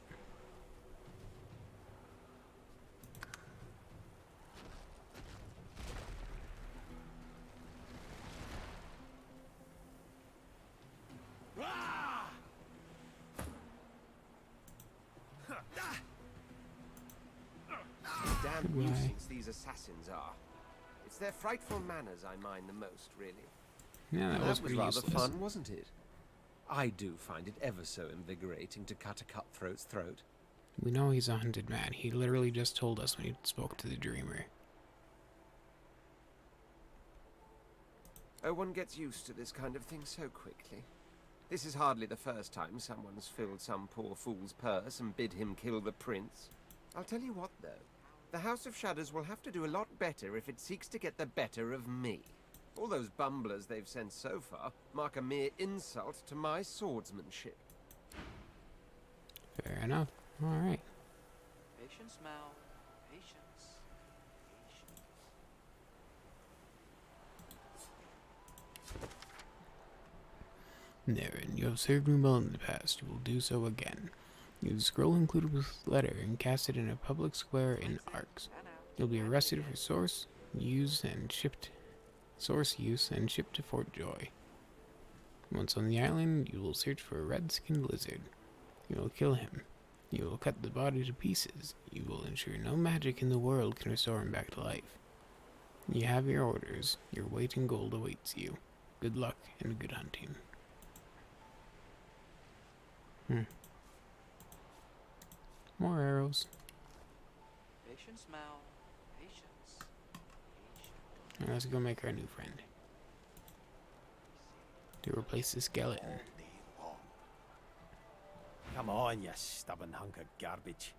[SPEAKER 17] Damn
[SPEAKER 1] Goodbye.
[SPEAKER 17] nuisance these assassins are. It's their frightful manners I mind the most, really.
[SPEAKER 1] Yeah, that was
[SPEAKER 17] was
[SPEAKER 1] pretty
[SPEAKER 17] rather
[SPEAKER 1] useless.
[SPEAKER 17] fun, wasn't it?
[SPEAKER 19] I do find it ever so invigorating to cut a cutthroat's throat.
[SPEAKER 1] We know he's a hunted man. He literally just told us when he spoke to the dreamer.
[SPEAKER 19] Oh, one gets used to this kind of thing so quickly. This is hardly the first time someone's filled some poor fool's purse and bid him kill the prince. I'll tell you what, though. The House of Shadows will have to do a lot better if it seeks to get the better of me. All those bumblers they've sent so far mark a mere insult to my swordsmanship.
[SPEAKER 1] Fair enough. Alright.
[SPEAKER 14] Patience, Mal. Patience.
[SPEAKER 1] Naren, you have served me well in the past. You will do so again. Use the scroll included with the letter and cast it in a public square in Arcs. You'll be arrested for source use and shipped to Fort Joy. Once on the island, you will search for a red-skinned lizard. You will kill him. You will cut the body to pieces. You will ensure no magic in the world can restore him back to life. You have your orders. Your weight in gold awaits you. Good luck and good hunting. More arrows.
[SPEAKER 14] Patience, Mal. Patience.
[SPEAKER 1] Now let's go make our new friend. To replace the skeleton.
[SPEAKER 10] Come on, you stubborn hunk of garbage.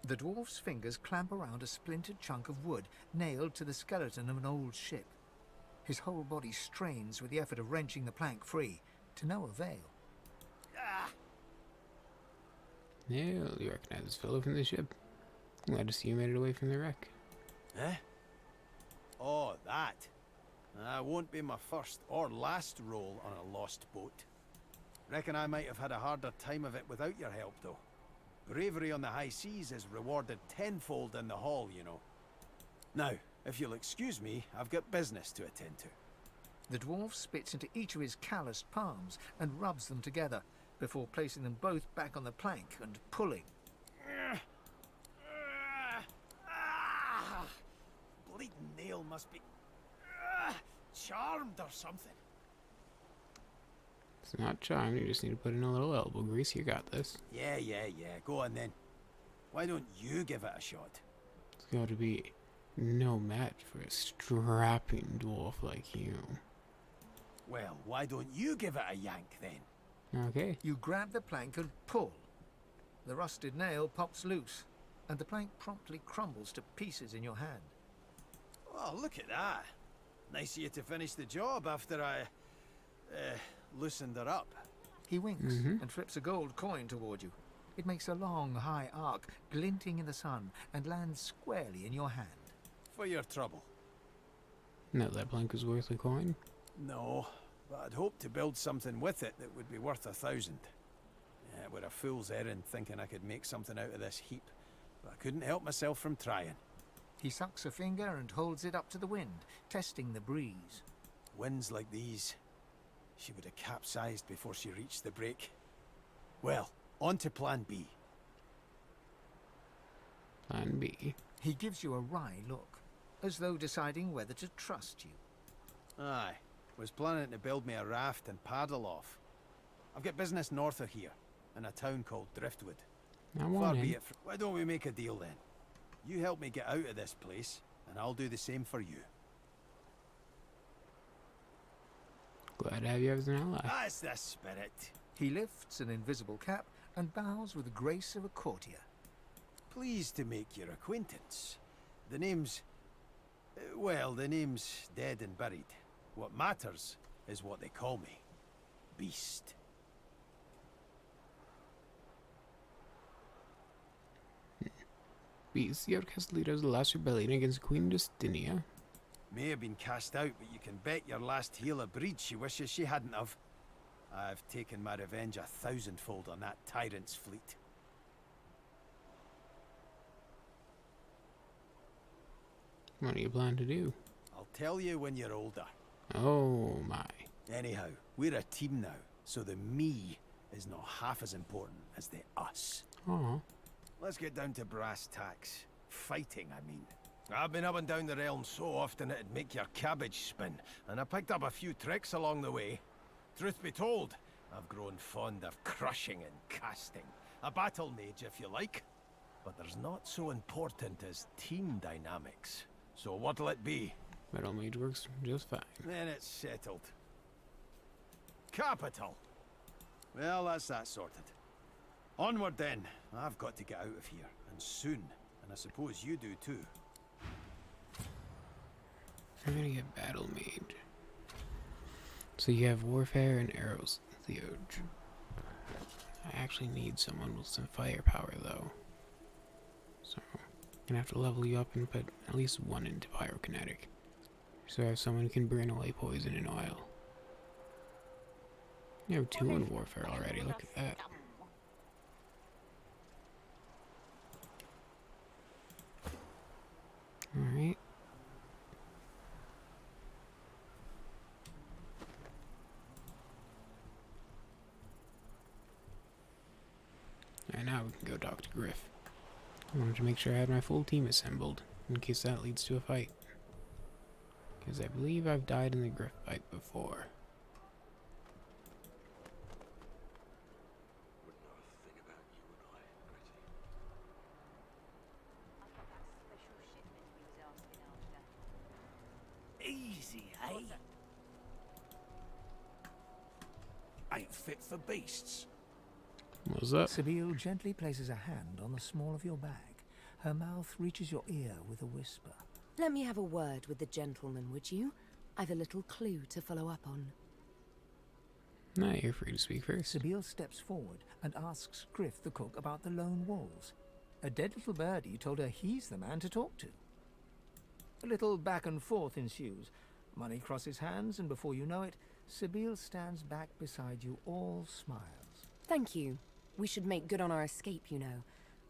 [SPEAKER 2] The dwarf's fingers clamp around a splintered chunk of wood nailed to the skeleton of an old ship. His whole body strains with the effort of wrenching the plank free, to no avail.
[SPEAKER 1] Yeah, you recognize this fellow from the ship. Glad to see you made it away from the wreck.
[SPEAKER 10] Eh? Oh, that. That won't be my first or last roll on a lost boat. Reckon I might have had a harder time of it without your help, though. Bravery on the high seas is rewarded tenfold in the hall, you know. Now, if you'll excuse me, I've got business to attend to.
[SPEAKER 2] The dwarf spits into each of his calloused palms and rubs them together, before placing them both back on the plank and pulling.
[SPEAKER 10] Bleeding nail must be charmed or something.
[SPEAKER 1] It's not charmed, you just need to put in a little elbow grease. You got this.
[SPEAKER 10] Yeah. Go on then. Why don't you give it a shot?
[SPEAKER 1] It's got to be no match for a strapping dwarf like you.
[SPEAKER 10] Well, why don't you give it a yank then?
[SPEAKER 1] Okay.
[SPEAKER 2] You grab the plank and pull. The rusted nail pops loose, and the plank promptly crumbles to pieces in your hand.
[SPEAKER 10] Oh, look at that. Nice of you to finish the job after I loosened her up.
[SPEAKER 2] He winks and flips a gold coin toward you. It makes a long, high arc, glinting in the sun, and lands squarely in your hand.
[SPEAKER 10] For your trouble.
[SPEAKER 1] No, that plank was worth a coin?
[SPEAKER 10] No, but I'd hoped to build something with it that would be worth 1,000. Yeah, it were a fool's errand thinking I could make something out of this heap, but I couldn't help myself from trying.
[SPEAKER 2] He sucks a finger and holds it up to the wind, testing the breeze.
[SPEAKER 10] Winds like these, she would have capsized before she reached the break. Well, on to plan B.
[SPEAKER 1] Plan B.
[SPEAKER 2] He gives you a wry look, as though deciding whether to trust you.
[SPEAKER 10] Aye, was planning to build me a raft and paddle off. I've got business north of here, in a town called Driftwood.
[SPEAKER 1] Far be
[SPEAKER 10] it. Why don't we make a deal then? You help me get out of this place, and I'll do the same for you.
[SPEAKER 1] Glad to have you as an ally.
[SPEAKER 10] That's the spirit.
[SPEAKER 2] He lifts an invisible cap and bows with the grace of a courtier.
[SPEAKER 10] Pleased to make your acquaintance. The name's... well, the name's dead and buried. What matters is what they call me. Beast.
[SPEAKER 1] Beast, the outcast leader of the last rebellion against Queen Justinia.
[SPEAKER 10] May have been cast out, but you can bet your last heel of breed she wishes she hadn't have. I've taken my revenge 1,000-fold on that tyrant's fleet.
[SPEAKER 1] What do you plan to do?
[SPEAKER 10] I'll tell you when you're older.
[SPEAKER 1] Oh my.
[SPEAKER 10] Anyhow, we're a team now, so the me is not half as important as the us.
[SPEAKER 1] Aw.
[SPEAKER 10] Let's get down to brass tacks. Fighting, I mean. I've been up and down the realm so often it'd make your cabbage spin, and I picked up a few tricks along the way. Truth be told, I've grown fond of crushing and casting. A battle mage, if you like. But there's not so important as team dynamics. So what'll it be?
[SPEAKER 1] Metal Mage works just fine.
[SPEAKER 10] Then it's settled. Capital. Well, that's that sorted. Onward then. I've got to get out of here, and soon. And I suppose you do too.
[SPEAKER 1] I'm gonna get Battle Mage. So you have Warfare and Arrows Theurge. I actually need someone with some firepower though. So I'm gonna have to level you up and put at least one into Pyrokinetic. So I have someone who can burn away poison and oil. You have 2 in Warfare already, look at that. Alright. Alright, now we can go talk to Griff. I wanted to make sure I had my full team assembled, in case that leads to a fight. Because I believe I've died in the Griff fight before.
[SPEAKER 6] Easy, eh? Ain't fit for beasts.
[SPEAKER 1] What's up?
[SPEAKER 2] Sibyl gently places a hand on the small of your back. Her mouth reaches your ear with a whisper.
[SPEAKER 16] Let me have a word with the gentleman, would you? I've a little clue to follow up on.
[SPEAKER 1] Nah, you're free to speak first.
[SPEAKER 2] Sibyl steps forward and asks Griff the cook about the lone wolves. A dead little birdie told her he's the man to talk to. A little back and forth ensues. Money crosses hands, and before you know it, Sibyl stands back beside you, all smiles.
[SPEAKER 16] Thank you. We should make good on our escape, you know.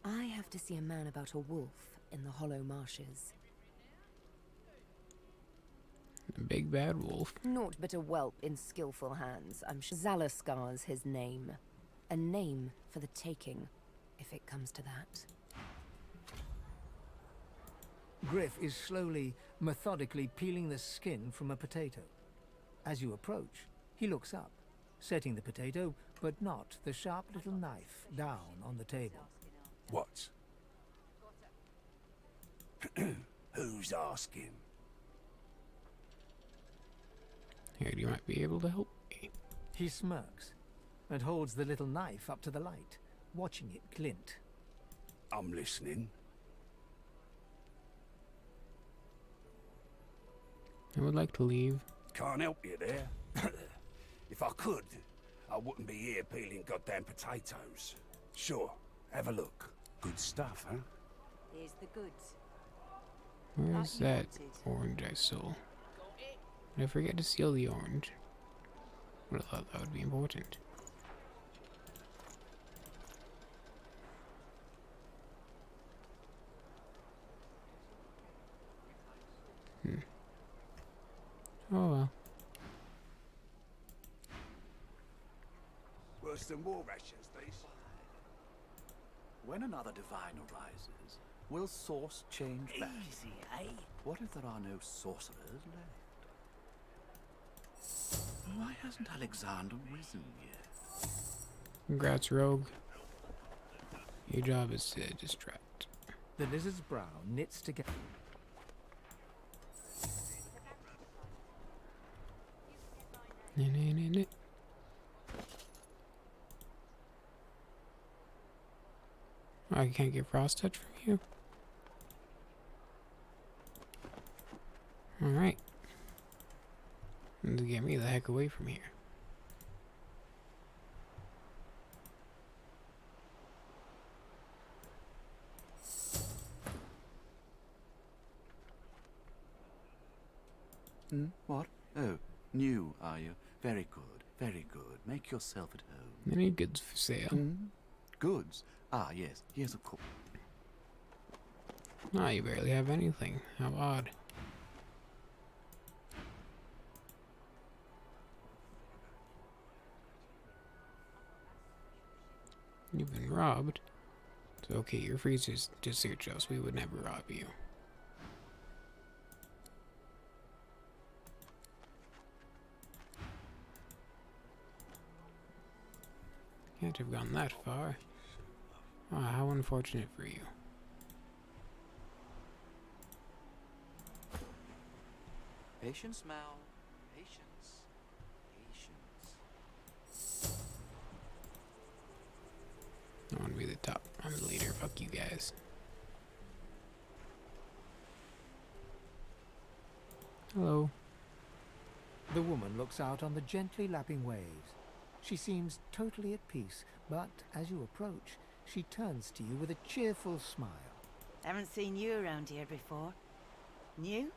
[SPEAKER 16] I have to see a man about a wolf in the Hollow Marshes.
[SPEAKER 1] The big bad wolf.
[SPEAKER 16] Naught but a whelp in skillful hands. I'm sure Zalaskar's his name. A name for the taking, if it comes to that.
[SPEAKER 2] Griff is slowly, methodically peeling the skin from a potato. As you approach, he looks up, setting the potato, but not the sharp little knife, down on the table.
[SPEAKER 6] What? Who's asking?
[SPEAKER 1] Here, you might be able to help me.
[SPEAKER 2] He smirks and holds the little knife up to the light, watching it glint.
[SPEAKER 6] I'm listening.
[SPEAKER 1] I would like to leave.
[SPEAKER 6] Can't help you there. If I could, I wouldn't be here peeling goddamn potatoes. Sure, have a look. Good stuff, huh?
[SPEAKER 12] Here's the goods.
[SPEAKER 1] Where's that orange I stole? Did I forget to steal the orange? Would have thought that would be important. Oh well.
[SPEAKER 6] Worse than war rations, these.
[SPEAKER 9] When another divine arises, will source change back?
[SPEAKER 6] Easy, eh?
[SPEAKER 9] What if there are no sorcerers left? Why hasn't Alexander risen yet?
[SPEAKER 1] Congrats, Rogue. Your job is to distract.
[SPEAKER 2] The lizard's brow knits together.
[SPEAKER 1] I can't get frost touch from you. Alright. Get me the heck away from here.
[SPEAKER 9] What? Oh, new, are you? Very good, very good. Make yourself at home.
[SPEAKER 1] Any goods for sale?
[SPEAKER 9] Goods? Ah, yes, yes, of course.
[SPEAKER 1] Ah, you barely have anything. How odd. You've been robbed. It's okay, you're free to search us. We would never rob you. Can't have gone that far. Ah, how unfortunate for you.
[SPEAKER 9] Patience, Mal. Patience. Patience.
[SPEAKER 1] I want to be the top. I'm the leader. Fuck you guys. Hello.
[SPEAKER 2] The woman looks out on the gently lapping waves. She seems totally at peace, but as you approach, she turns to you with a cheerful smile.
[SPEAKER 12] Haven't seen you around here before. New?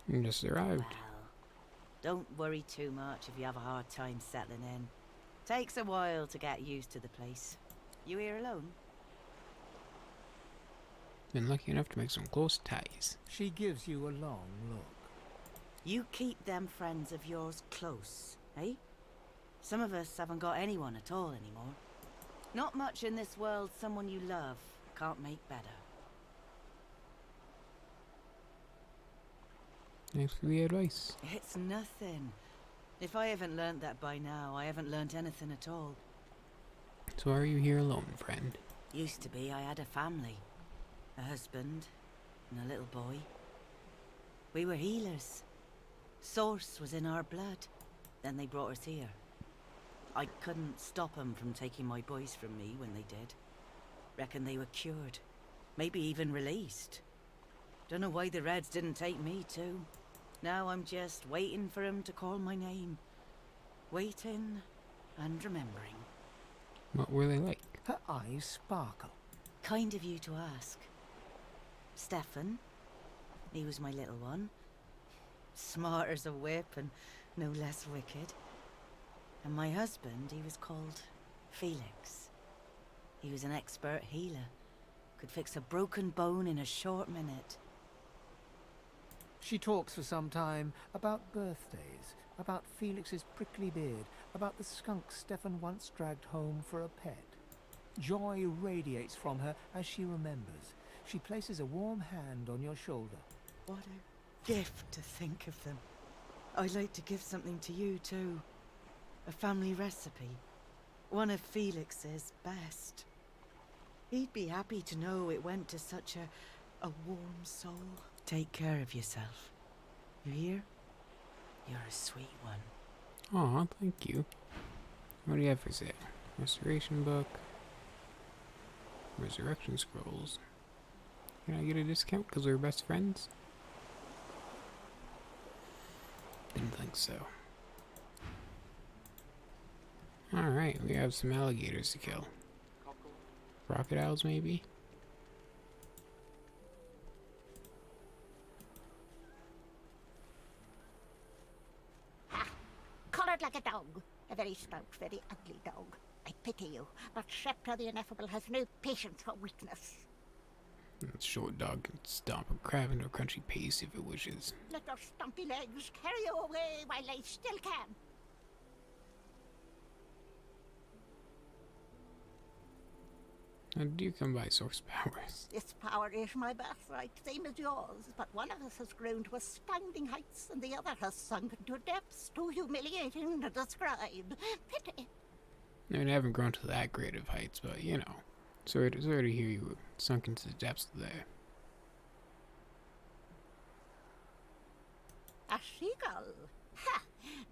[SPEAKER 1] You just arrived.
[SPEAKER 12] Well, don't worry too much if you have a hard time settling in. Takes a while to get used to the place. You here alone?
[SPEAKER 1] Been lucky enough to make some close ties.
[SPEAKER 2] She gives you a long look.
[SPEAKER 12] You keep them friends of yours close, eh? Some of us haven't got anyone at all anymore. Not much in this world someone you love can't make better.
[SPEAKER 1] Thanks for the advice.
[SPEAKER 12] It's nothing. If I haven't learnt that by now, I haven't learnt anything at all.
[SPEAKER 1] So are you here alone, friend?
[SPEAKER 12] Used to be I had a family. A husband and a little boy. We were healers. Source was in our blood. Then they brought us here. I couldn't stop them from taking my boys from me when they did. Reckon they were cured. Maybe even released. Don't know why the Reds didn't take me too. Now I'm just waiting for him to call my name. Waiting and remembering.
[SPEAKER 1] What were they like?
[SPEAKER 2] Her eyes sparkle.
[SPEAKER 12] Kind of you to ask. Stefan, he was my little one. Smart as a whip and no less wicked. And my husband, he was called Felix. He was an expert healer. Could fix a broken bone in a short minute.
[SPEAKER 2] She talks for some time about birthdays, about Felix's prickly beard, about the skunk Stefan once dragged home for a pet. Joy radiates from her as she remembers. She places a warm hand on your shoulder.
[SPEAKER 12] What a gift to think of them. I'd like to give something to you too. A family recipe. One of Felix's best. He'd be happy to know it went to such a warm soul. Take care of yourself. You hear? You're a sweet one.
[SPEAKER 1] Aw, thank you. What do you have for sale? Restoration book. Resurrection scrolls. Can I get a discount because we're best friends? Didn't think so. Alright, we have some alligators to kill. Crocodiles, maybe?
[SPEAKER 20] Coloured like a dog. A very stout, very ugly dog. I pity you, but Scepter the Ineffable has no patience for weakness.
[SPEAKER 1] That short dog can stomp a crab into a crunchy paste if it wishes.
[SPEAKER 20] Let those stumpy legs carry you away while they still can.
[SPEAKER 1] How do you come by source powers?
[SPEAKER 20] This power is my birthright, same as yours, but one of us has grown to astounding heights and the other has sunk into depths too humiliating to describe. Pity.
[SPEAKER 1] I mean, I haven't grown to that great of heights, but you know. Sorry to hear you sunk into the depths there.
[SPEAKER 20] A seagull? Ha!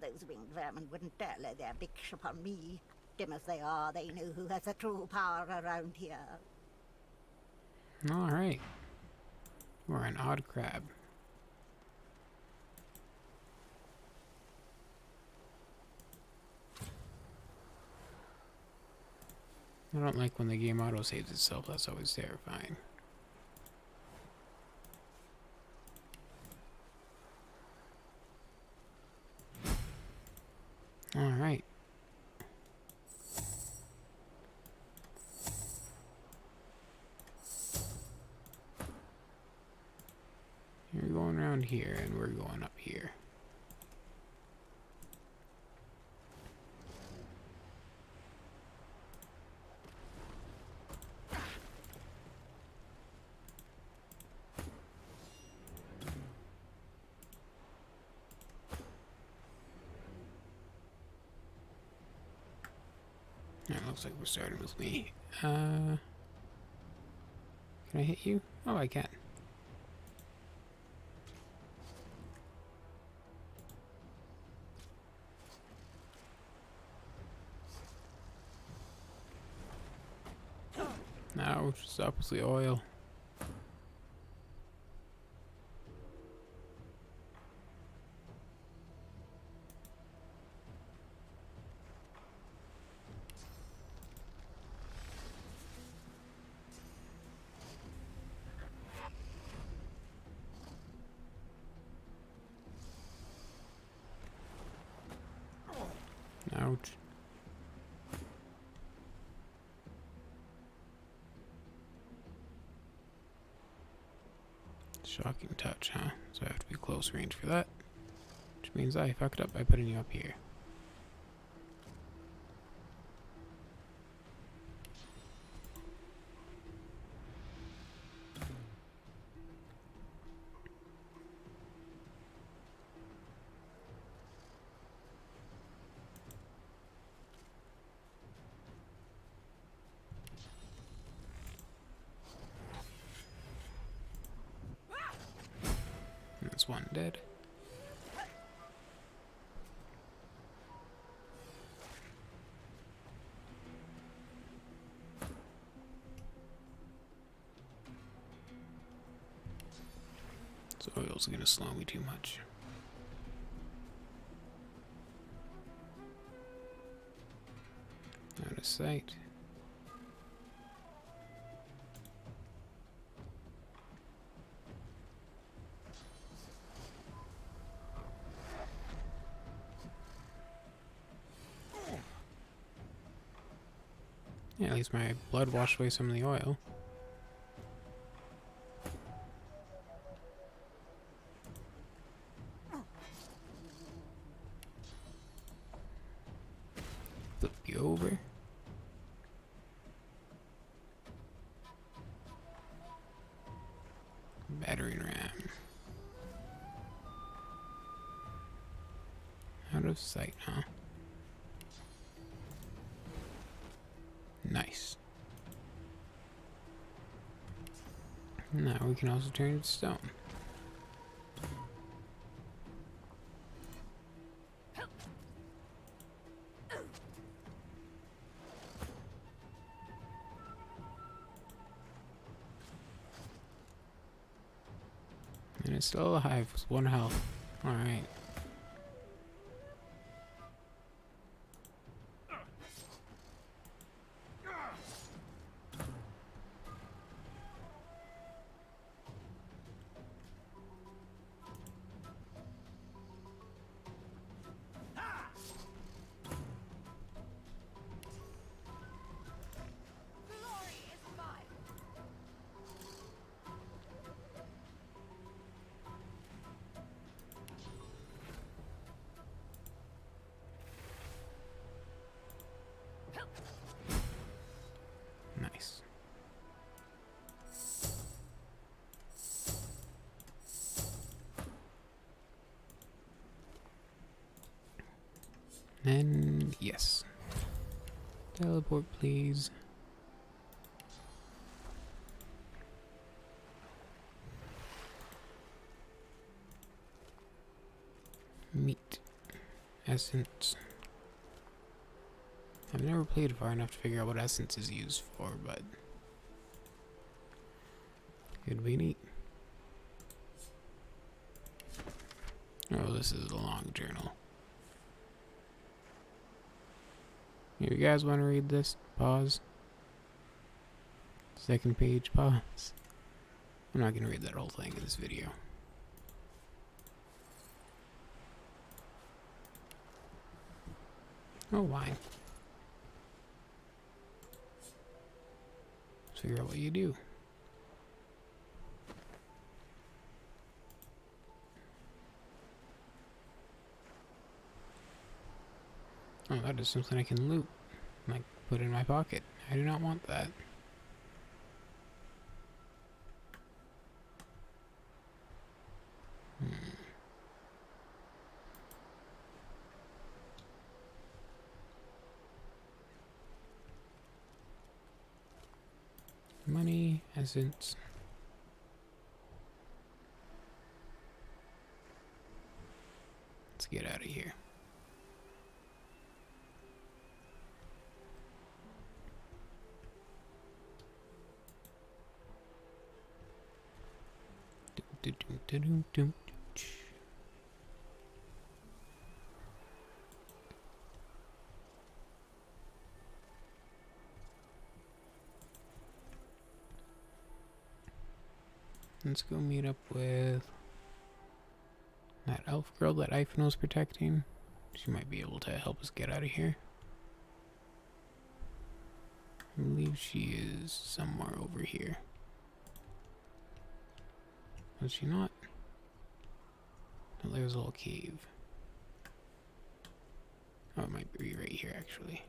[SPEAKER 20] Those winged vermin wouldn't dare lay their beaks upon me. Dim as they are, they know who has the true power around here.
[SPEAKER 1] Alright. We're an odd crab. I don't like when the game auto-saves itself, that's always terrifying. Alright. You're going around here, and we're going up here. Yeah, looks like we're starting with me. Can I hit you? Oh, I can. Ouch, stop with the oil. Ouch. Shocking touch, huh? So I have to be close range for that. Which means I fucked up by putting you up here. That's one dead. This oil's gonna slow me too much. Out of sight. Yeah, at least my blood washed away some of the oil. Flip you over. Battering ram. Out of sight, huh? Nice. Now we can also turn it to stone. And it's still alive with 1 health. Alright. Nice. And yes. Teleport, please. Meat. Essence. I've never played far enough to figure out what essence is used for, but could be neat. Oh, this is a long journal. If you guys want to read this, pause. Second page, pause. I'm not going to read that whole thing in this video. Oh, why? Let's figure out what you do. Oh, that is something I can loot. Like, put in my pocket. I do not want that. essence. Let's get out of here. Let's go meet up with that elf girl that Ivan was protecting. She might be able to help us get out of here. I believe she is somewhere over here. Was she not? Oh, there's a little cave. Oh, it might be right here, actually.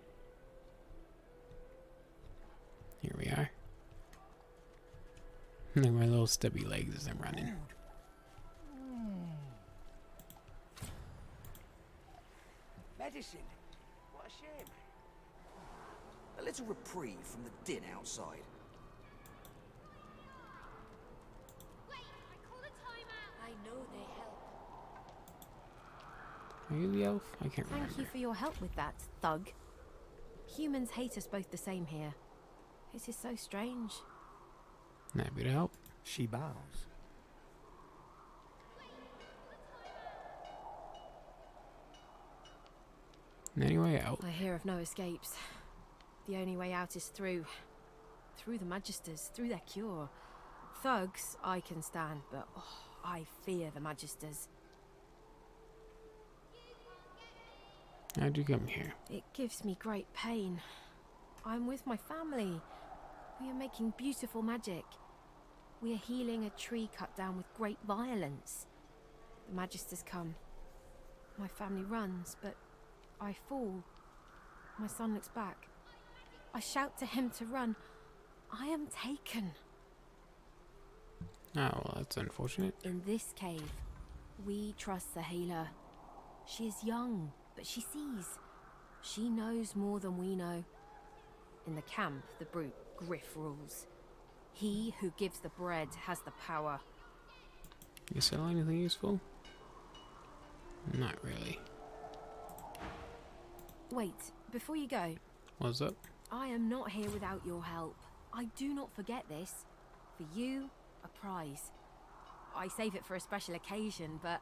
[SPEAKER 1] Here we are. Look at my little stubby legs as I'm running.
[SPEAKER 17] Medicine? What a shame. A little reprieve from the din outside.
[SPEAKER 21] I know they help.
[SPEAKER 1] Are you the elf? I can't remember.
[SPEAKER 21] Thank you for your help with that, thug. Humans hate us both the same here. This is so strange.
[SPEAKER 1] Happy to help.
[SPEAKER 2] She bows.
[SPEAKER 1] Any way out?
[SPEAKER 21] I hear of no escapes. The only way out is through the Magisters, through their cure. Thugs I can stand, but I fear the Magisters.
[SPEAKER 1] How'd you come here?
[SPEAKER 21] It gives me great pain. I'm with my family. We are making beautiful magic. We are healing a tree cut down with great violence. The Magisters come. My family runs, but I fall. My son looks back. I shout to him to run. I am taken.
[SPEAKER 1] Oh, well, that's unfortunate.
[SPEAKER 21] In this cave, we trust the healer. She is young, but she sees. She knows more than we know. In the camp, the brute Griff rules. He who gives the bread has the power.
[SPEAKER 1] You sell anything useful? Not really.
[SPEAKER 21] Wait, before you go.
[SPEAKER 1] What's up?
[SPEAKER 21] I am not here without your help. I do not forget this. For you, a prize. I save it for a special occasion, but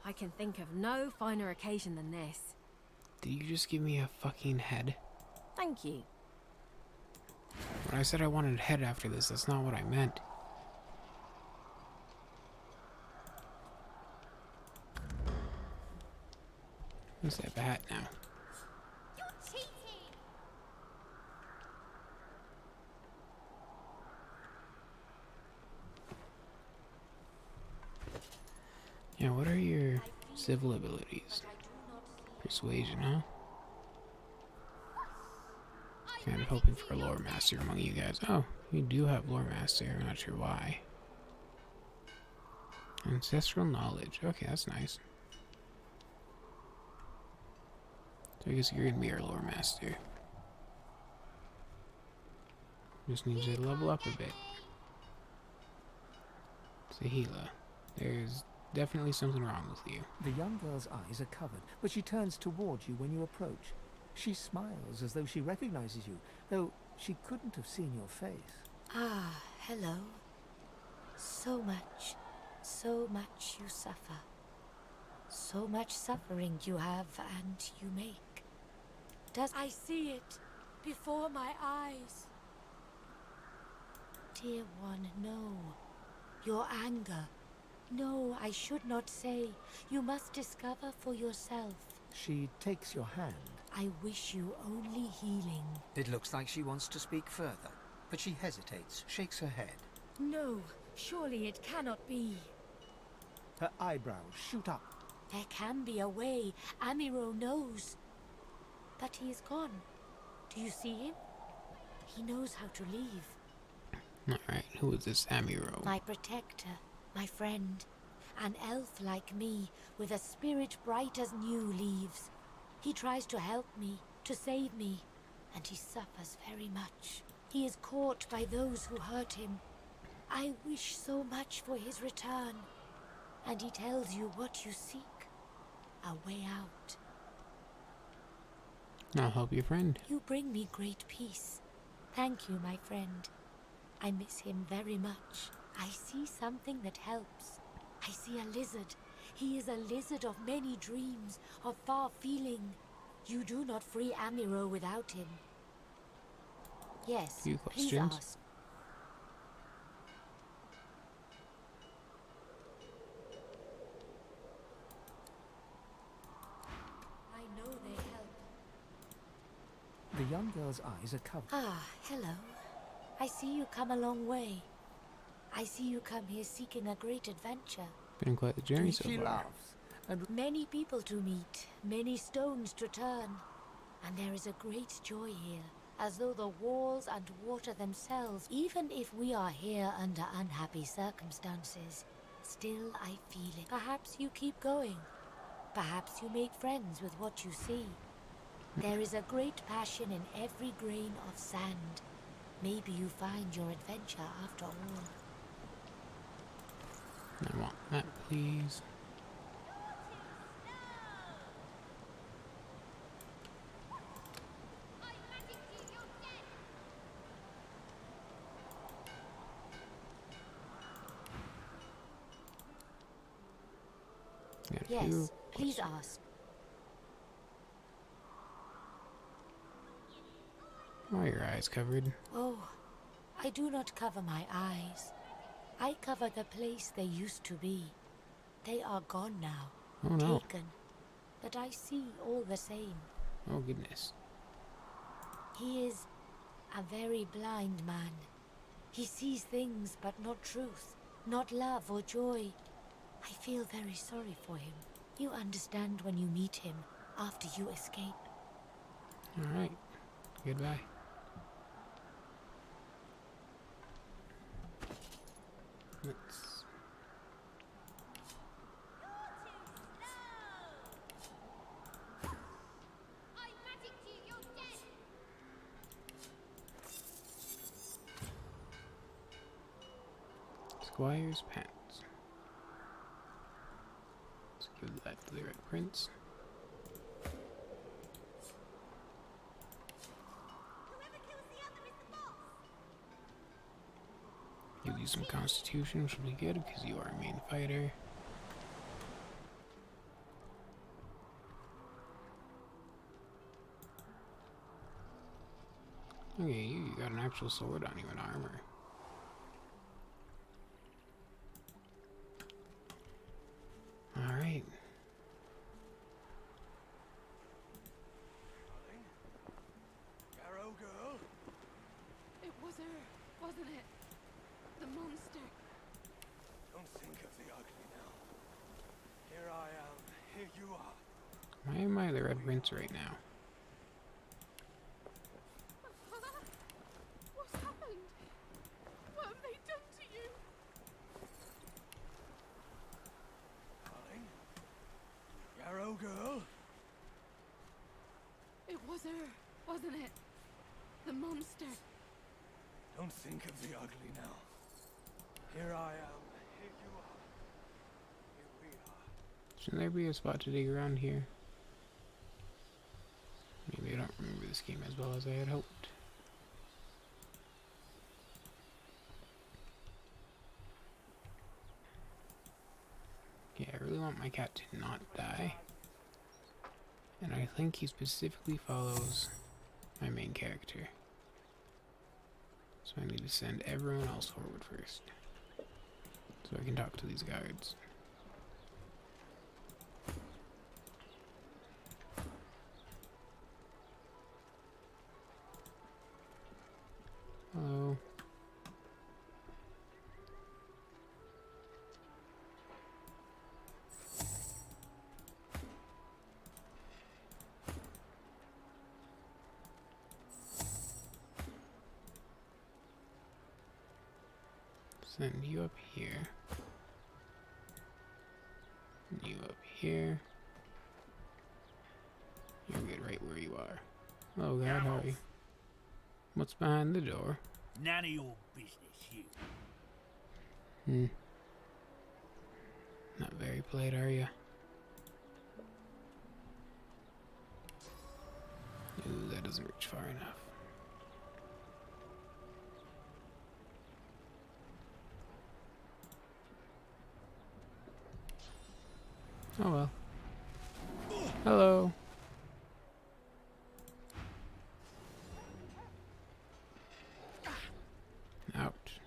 [SPEAKER 21] I can think of no finer occasion than this.
[SPEAKER 1] Did you just give me a fucking head?
[SPEAKER 21] Thank you.
[SPEAKER 1] When I said I wanted a head after this, that's not what I meant. Who's that bat now?
[SPEAKER 21] You're cheating!
[SPEAKER 1] Yeah, what are your civil abilities? Persuasion, huh? Kind of hoping for a lore master among you guys. Oh, you do have lore master. I'm not sure why. Ancestral knowledge. Okay, that's nice. So I guess you're gonna be our lore master. Just needs to level up a bit. Sahila, there's definitely something wrong with you.
[SPEAKER 2] The young girl's eyes are covered, but she turns towards you when you approach. She smiles as though she recognizes you, though she couldn't have seen your face.
[SPEAKER 21] Ah, hello. So much you suffer. So much suffering you have and you make. I see it before my eyes. Dear one, no. Your anger. No, I should not say. You must discover for yourself.
[SPEAKER 2] She takes your hand.
[SPEAKER 21] I wish you only healing.
[SPEAKER 2] It looks like she wants to speak further, but she hesitates, shakes her head.
[SPEAKER 21] No, surely it cannot be.
[SPEAKER 2] Her eyebrows shoot up.
[SPEAKER 21] There can be a way. Amiro knows. But he is gone. Do you see him? He knows how to leave.
[SPEAKER 1] Alright, who is this Amiro?
[SPEAKER 21] My protector, my friend. An elf like me, with a spirit bright as new leaves. He tries to help me, to save me, and he suffers very much. He is caught by those who hurt him.
[SPEAKER 8] I wish so much for his return, and he tells you what you seek, a way out.
[SPEAKER 1] I'll help your friend.
[SPEAKER 8] You bring me great peace. Thank you, my friend. I miss him very much. I see something that helps. I see a lizard. He is a lizard of many dreams, of far feeling. You do not free Amiro without him. Yes,
[SPEAKER 1] Few
[SPEAKER 8] please
[SPEAKER 1] questions.
[SPEAKER 8] ask. I know they help.
[SPEAKER 2] The young girl's eyes are covered.
[SPEAKER 8] Ah, hello. I see you come a long way. I see you come here seeking a great adventure.
[SPEAKER 1] Been quite the journey so
[SPEAKER 2] She
[SPEAKER 1] far.
[SPEAKER 2] laughs. And
[SPEAKER 8] many people to meet, many stones to turn. And there is a great joy here, as though the walls and water themselves, even if we are here under unhappy circumstances, still I feel it. Perhaps you keep going. Perhaps you make friends with what you see. There is a great passion in every grain of sand. Maybe you find your adventure after all.
[SPEAKER 1] I want that, please. Got a few
[SPEAKER 8] Yes, please ask.
[SPEAKER 1] Why are your eyes covered?
[SPEAKER 8] Oh, I do not cover my eyes. I cover the place they used to be. They are gone now.
[SPEAKER 1] Oh no.
[SPEAKER 8] Taken. But I see all the same.
[SPEAKER 1] Oh goodness.
[SPEAKER 8] He is a very blind man. He sees things but not truth, not love or joy. I feel very sorry for him. You understand when you meet him after you escape.
[SPEAKER 1] Alright. Goodbye. Let's... Squire's pants. Let's give that to the Red Prince. Give you some constitution, which will be good because you are a main fighter. Okay, you got an actual sword on you and armor. Alright.
[SPEAKER 15] Yarrow girl?
[SPEAKER 13] It was her, wasn't it? The monster.
[SPEAKER 15] Don't think of the ugly now. Here I am. Here you are.
[SPEAKER 1] Why am I the Red Prince right now?
[SPEAKER 13] What's happened? What have they done to you?
[SPEAKER 15] Darling? Yarrow girl?
[SPEAKER 13] It was her, wasn't it? The monster.
[SPEAKER 15] Don't think of the ugly now. Here I am. Here you are. Here we are.
[SPEAKER 1] Shouldn't there be a spot to dig around here? Maybe I don't remember this game as well as I had hoped. Yeah, I really want my cat to not die. And I think he specifically follows my main character. So I need to send everyone else forward first. So I can talk to these guards. Hello. Send you up here. You up here. You'll get right where you are. Oh God, how are you? What's behind the door?
[SPEAKER 22] None of your business, you.
[SPEAKER 1] Not very polite, are you? Ooh, that doesn't reach far enough. Oh well. Hello. Ouch.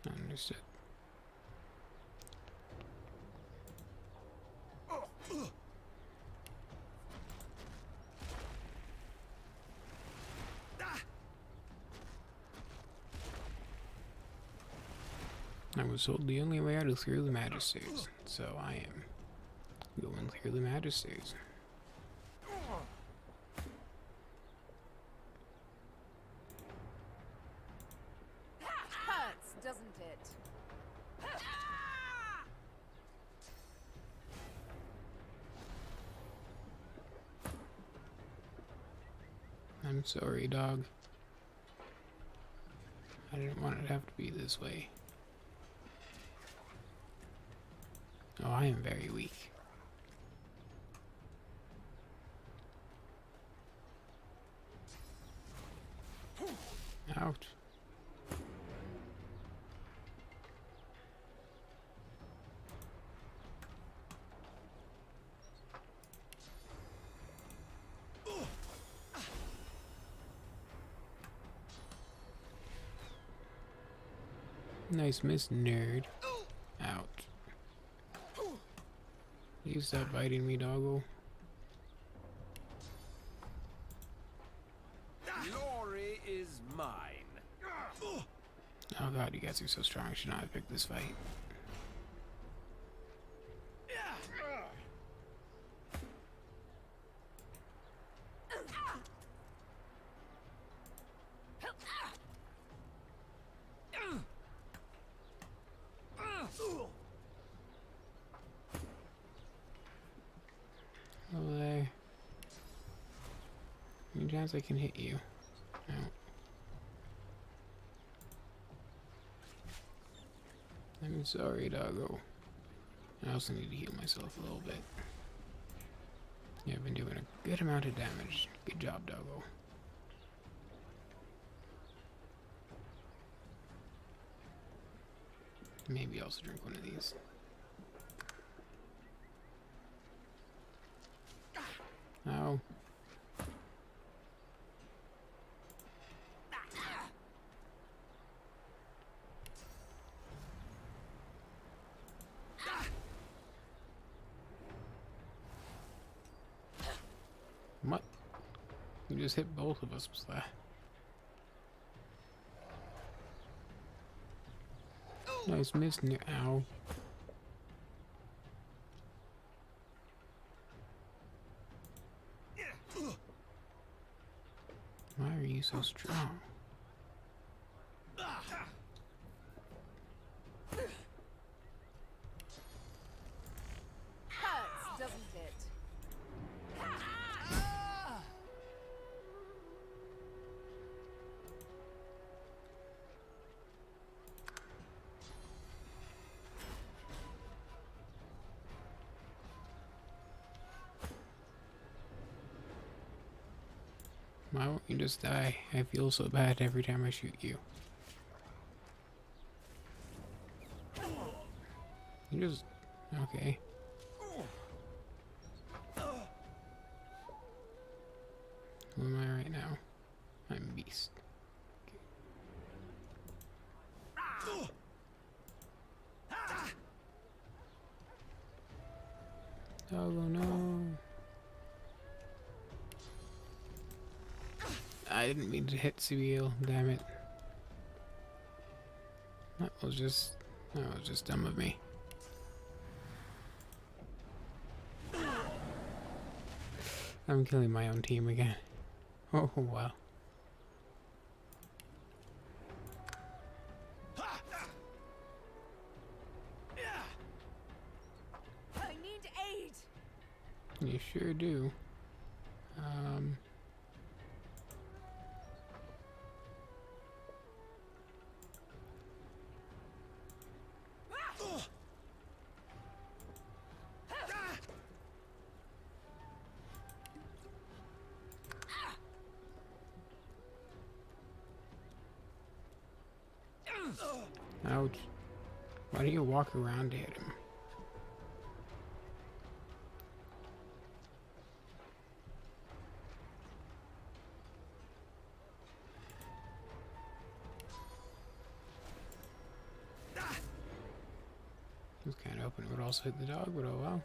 [SPEAKER 1] Understood. I was told the only way out is through the Magisters, so I am going through the Magisters.
[SPEAKER 16] Hurts, doesn't it?
[SPEAKER 1] I'm sorry, dog. I didn't want it to have to be this way. Oh, I am very weak. Ouch. Nice miss, nerd. Ouch. You stop biting me, doggo.
[SPEAKER 17] Glory is mine.
[SPEAKER 1] Oh god, you guys are so strong. I should not have picked this fight. Over there. Any chance I can hit you? No. I'm sorry, doggo. I also need to heal myself a little bit. Yeah, I've been doing a good amount of damage. Good job, doggo. Maybe also drink one of these. Ow. What? You just hit both of us with that. Nice miss, ow. Why are you so strong?
[SPEAKER 16] Hurts, doesn't it?
[SPEAKER 1] Why won't you just die? I feel so bad every time I shoot you. You just... okay. Who am I right now? I'm Beast. Oh no. I didn't mean to hit Sibiel, damn it. That was just dumb of me. I'm killing my own team again. Oh wow.
[SPEAKER 16] I need aid.
[SPEAKER 1] You sure do. Ouch. Why do you walk around to hit him? I was kind of hoping it would also hit the dog, but oh well.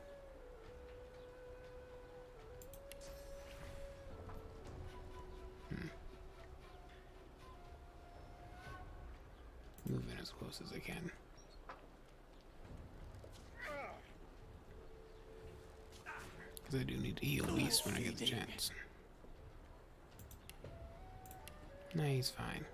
[SPEAKER 1] Move in as close as I can. Because I do need to heal Beast when I get the chance. Nah, he's fine.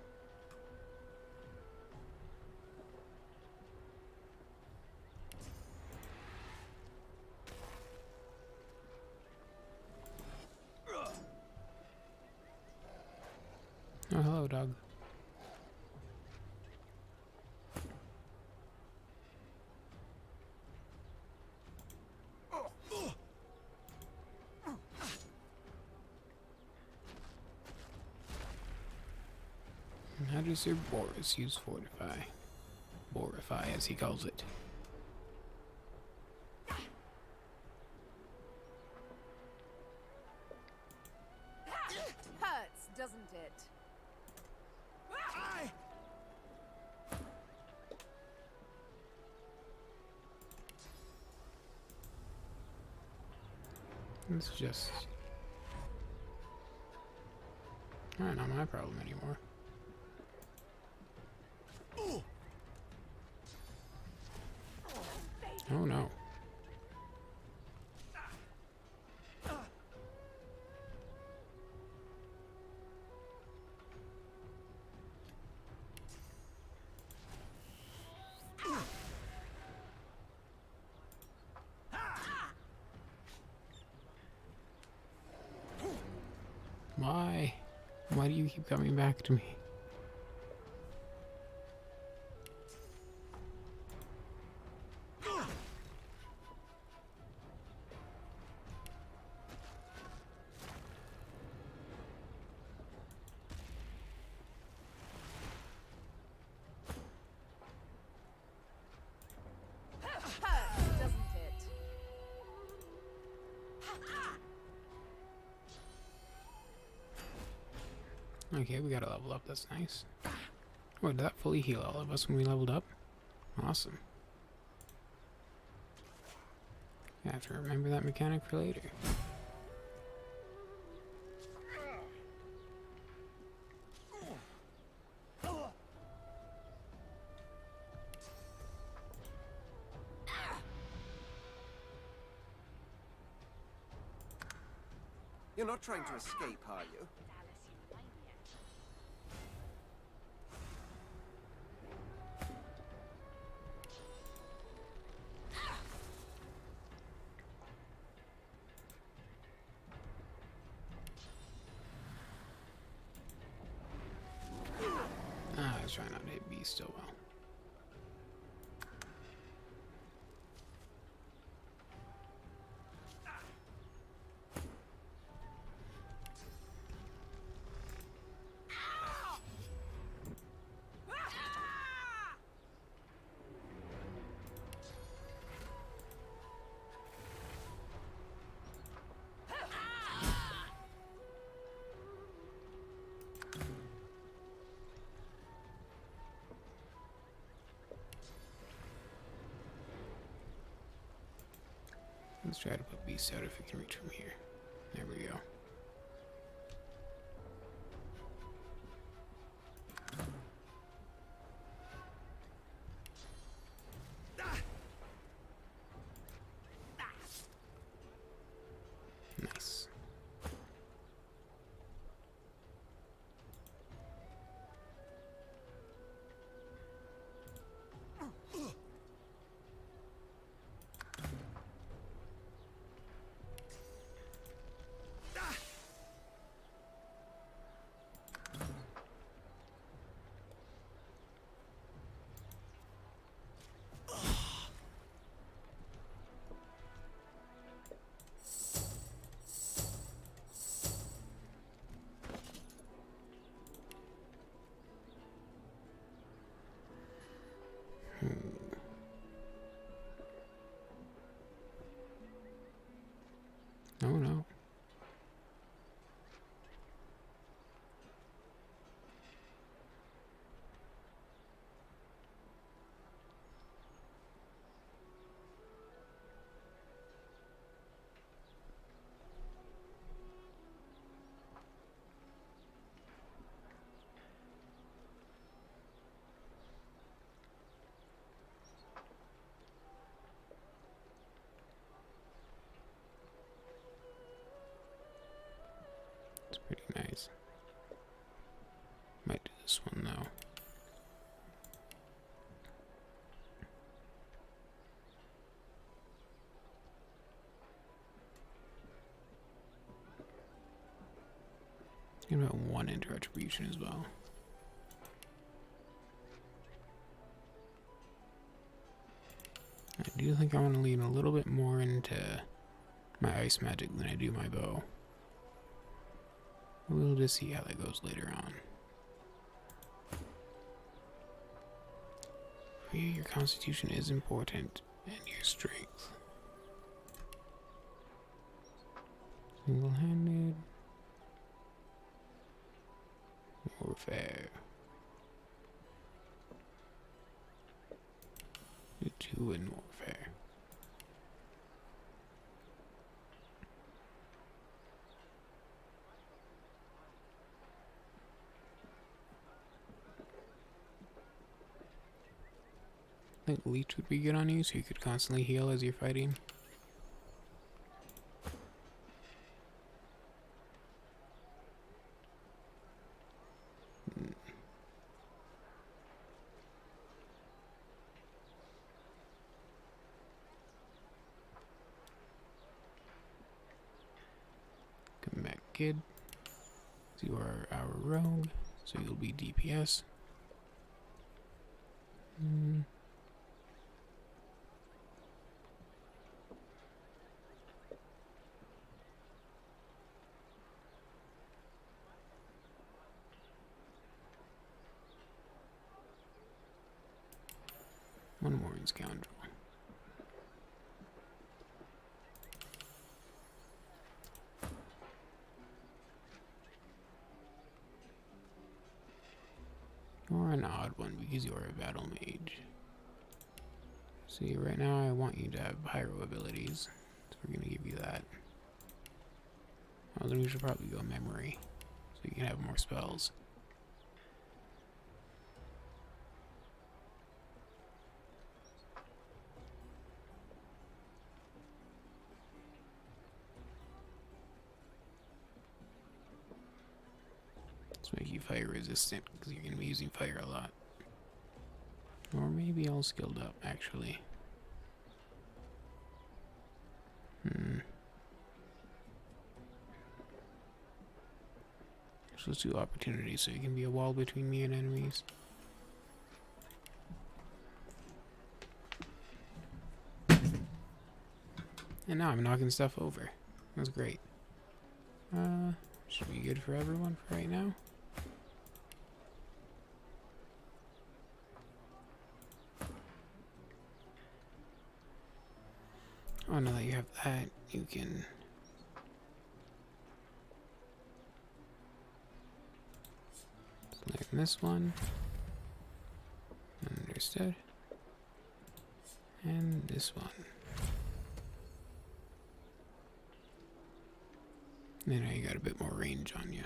[SPEAKER 1] Oh, hello, dog. How does Sir Boris use Fortify? Borify, as he calls it.
[SPEAKER 16] Hurts, doesn't it?
[SPEAKER 1] It's just... not my problem anymore. Oh no. Why? Why do you keep coming back to me?
[SPEAKER 16] Hurts, doesn't it?
[SPEAKER 1] Okay, we got a level up, that's nice. Oh, did that fully heal all of us when we leveled up? Awesome. I have to remember that mechanic for later.
[SPEAKER 19] You're not trying to escape, are you?
[SPEAKER 1] I was trying not to hit B still well. Let's try to put Beast out if we can reach from here. There we go. Nice. Pretty nice. Might do this one though. Think about one into retribution as well. I do think I want to lean a little bit more into my ice magic than I do my bow. We'll just see how that goes later on. For you, your constitution is important, and your strength. Single-handed. Warfare. Do 2 in warfare. I think leech would be good on you, so you could constantly heal as you're fighting. Come back, kid. So you are our rogue, so you'll be DPS. One more in scoundrel. Or an odd one because you're a battle mage. See, right now I want you to have pyro abilities, so we're gonna give you that. Oh, then we should probably go memory, so you can have more spells. Let's make you fire resistant, because you're gonna be using fire a lot. Or maybe all skilled up, actually. So let's do opportunity, so you can be a wall between me and enemies. And now I'm knocking stuff over. That's great. Should be good for everyone for right now. Oh, now that you have that, you can learn this one. Understood. And this one. And now you got a bit more range on you.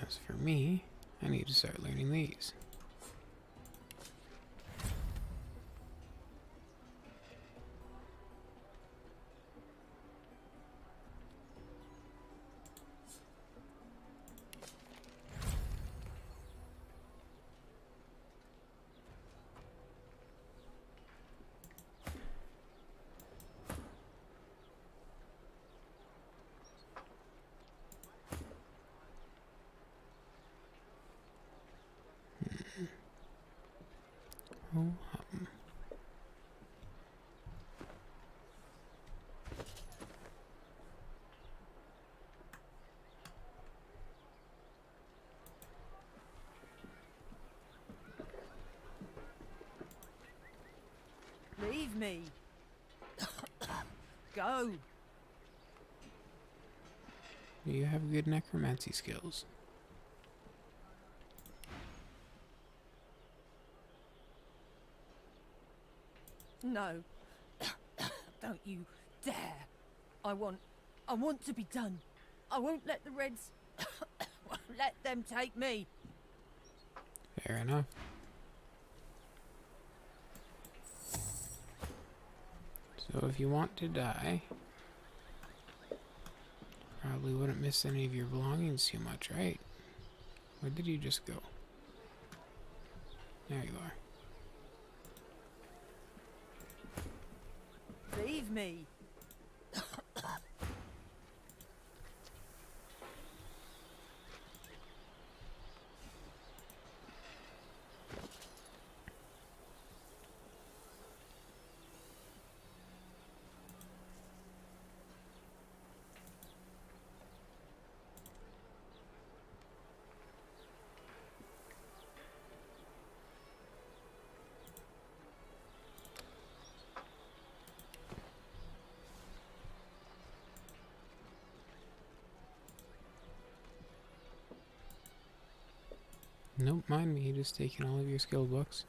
[SPEAKER 1] As for me, I need to start learning these.
[SPEAKER 7] Leave me. Go.
[SPEAKER 1] You have good necromancy skills.
[SPEAKER 7] No. Don't you dare. I want to be done. I won't let the Reds let them take me.
[SPEAKER 1] Fair enough. So So if you want to die, probably wouldn't miss any of your belongings too much, right? Where did you just go? There you are.
[SPEAKER 7] Leave me.
[SPEAKER 1] Nope, mind me, just taking all of your skill books.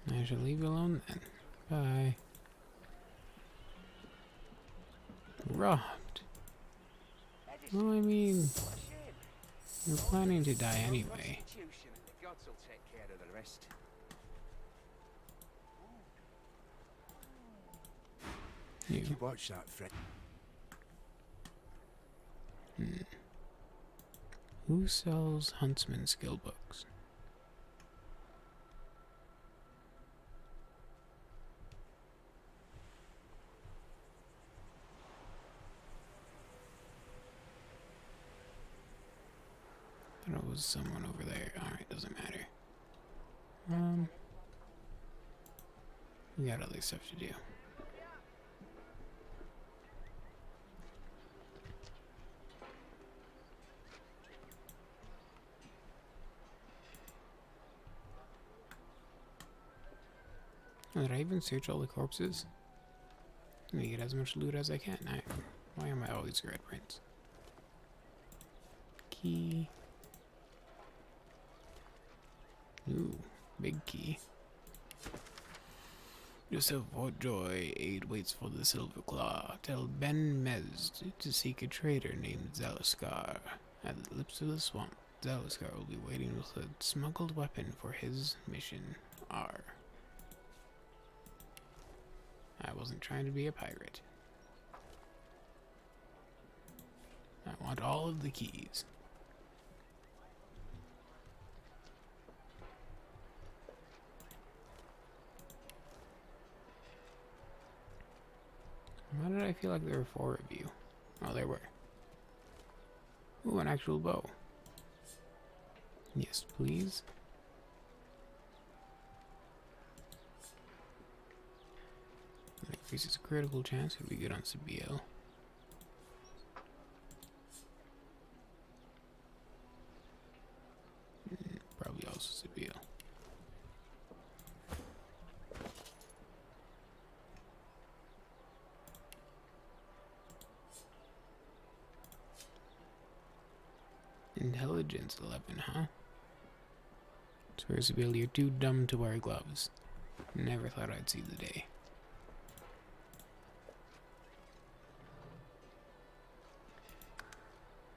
[SPEAKER 1] I shall leave you alone then. Bye. Robbed. Well, I mean, you're planning to die anyway.
[SPEAKER 19] The gods will take care of the rest.
[SPEAKER 1] You.
[SPEAKER 6] Watch that, Fred.
[SPEAKER 1] Who sells huntsman skill books? Thought it was someone over there. Alright, doesn't matter. We got other stuff to do. Oh, did I even search all the corpses? Let me get as much loot as I can. Why am I always red prints? Key. Ooh, big key. Joseph Joy, aid waits for the Silver Claw. Tell Ben Mez to seek a trader named Zaliskar. At the lips of the swamp, Zaliskar will be waiting with a smuggled weapon for his mission. R. I wasn't trying to be a pirate. I want all of the keys. Why did I feel like there were 4 of you? Oh, there were. Ooh, an actual bow. Yes, please. Increases critical chance. Would be good on Sabiel. Probably also Sabiel. Intelligence 11, huh? Swear, Sabiel, you're too dumb to wear gloves. Never thought I'd see the day.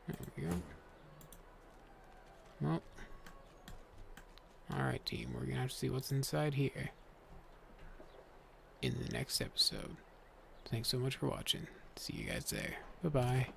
[SPEAKER 1] There we go. Well. Alright, team. We're gonna have to see what's inside here in the next episode. Thanks so much for watching. See you guys there. Bye-bye.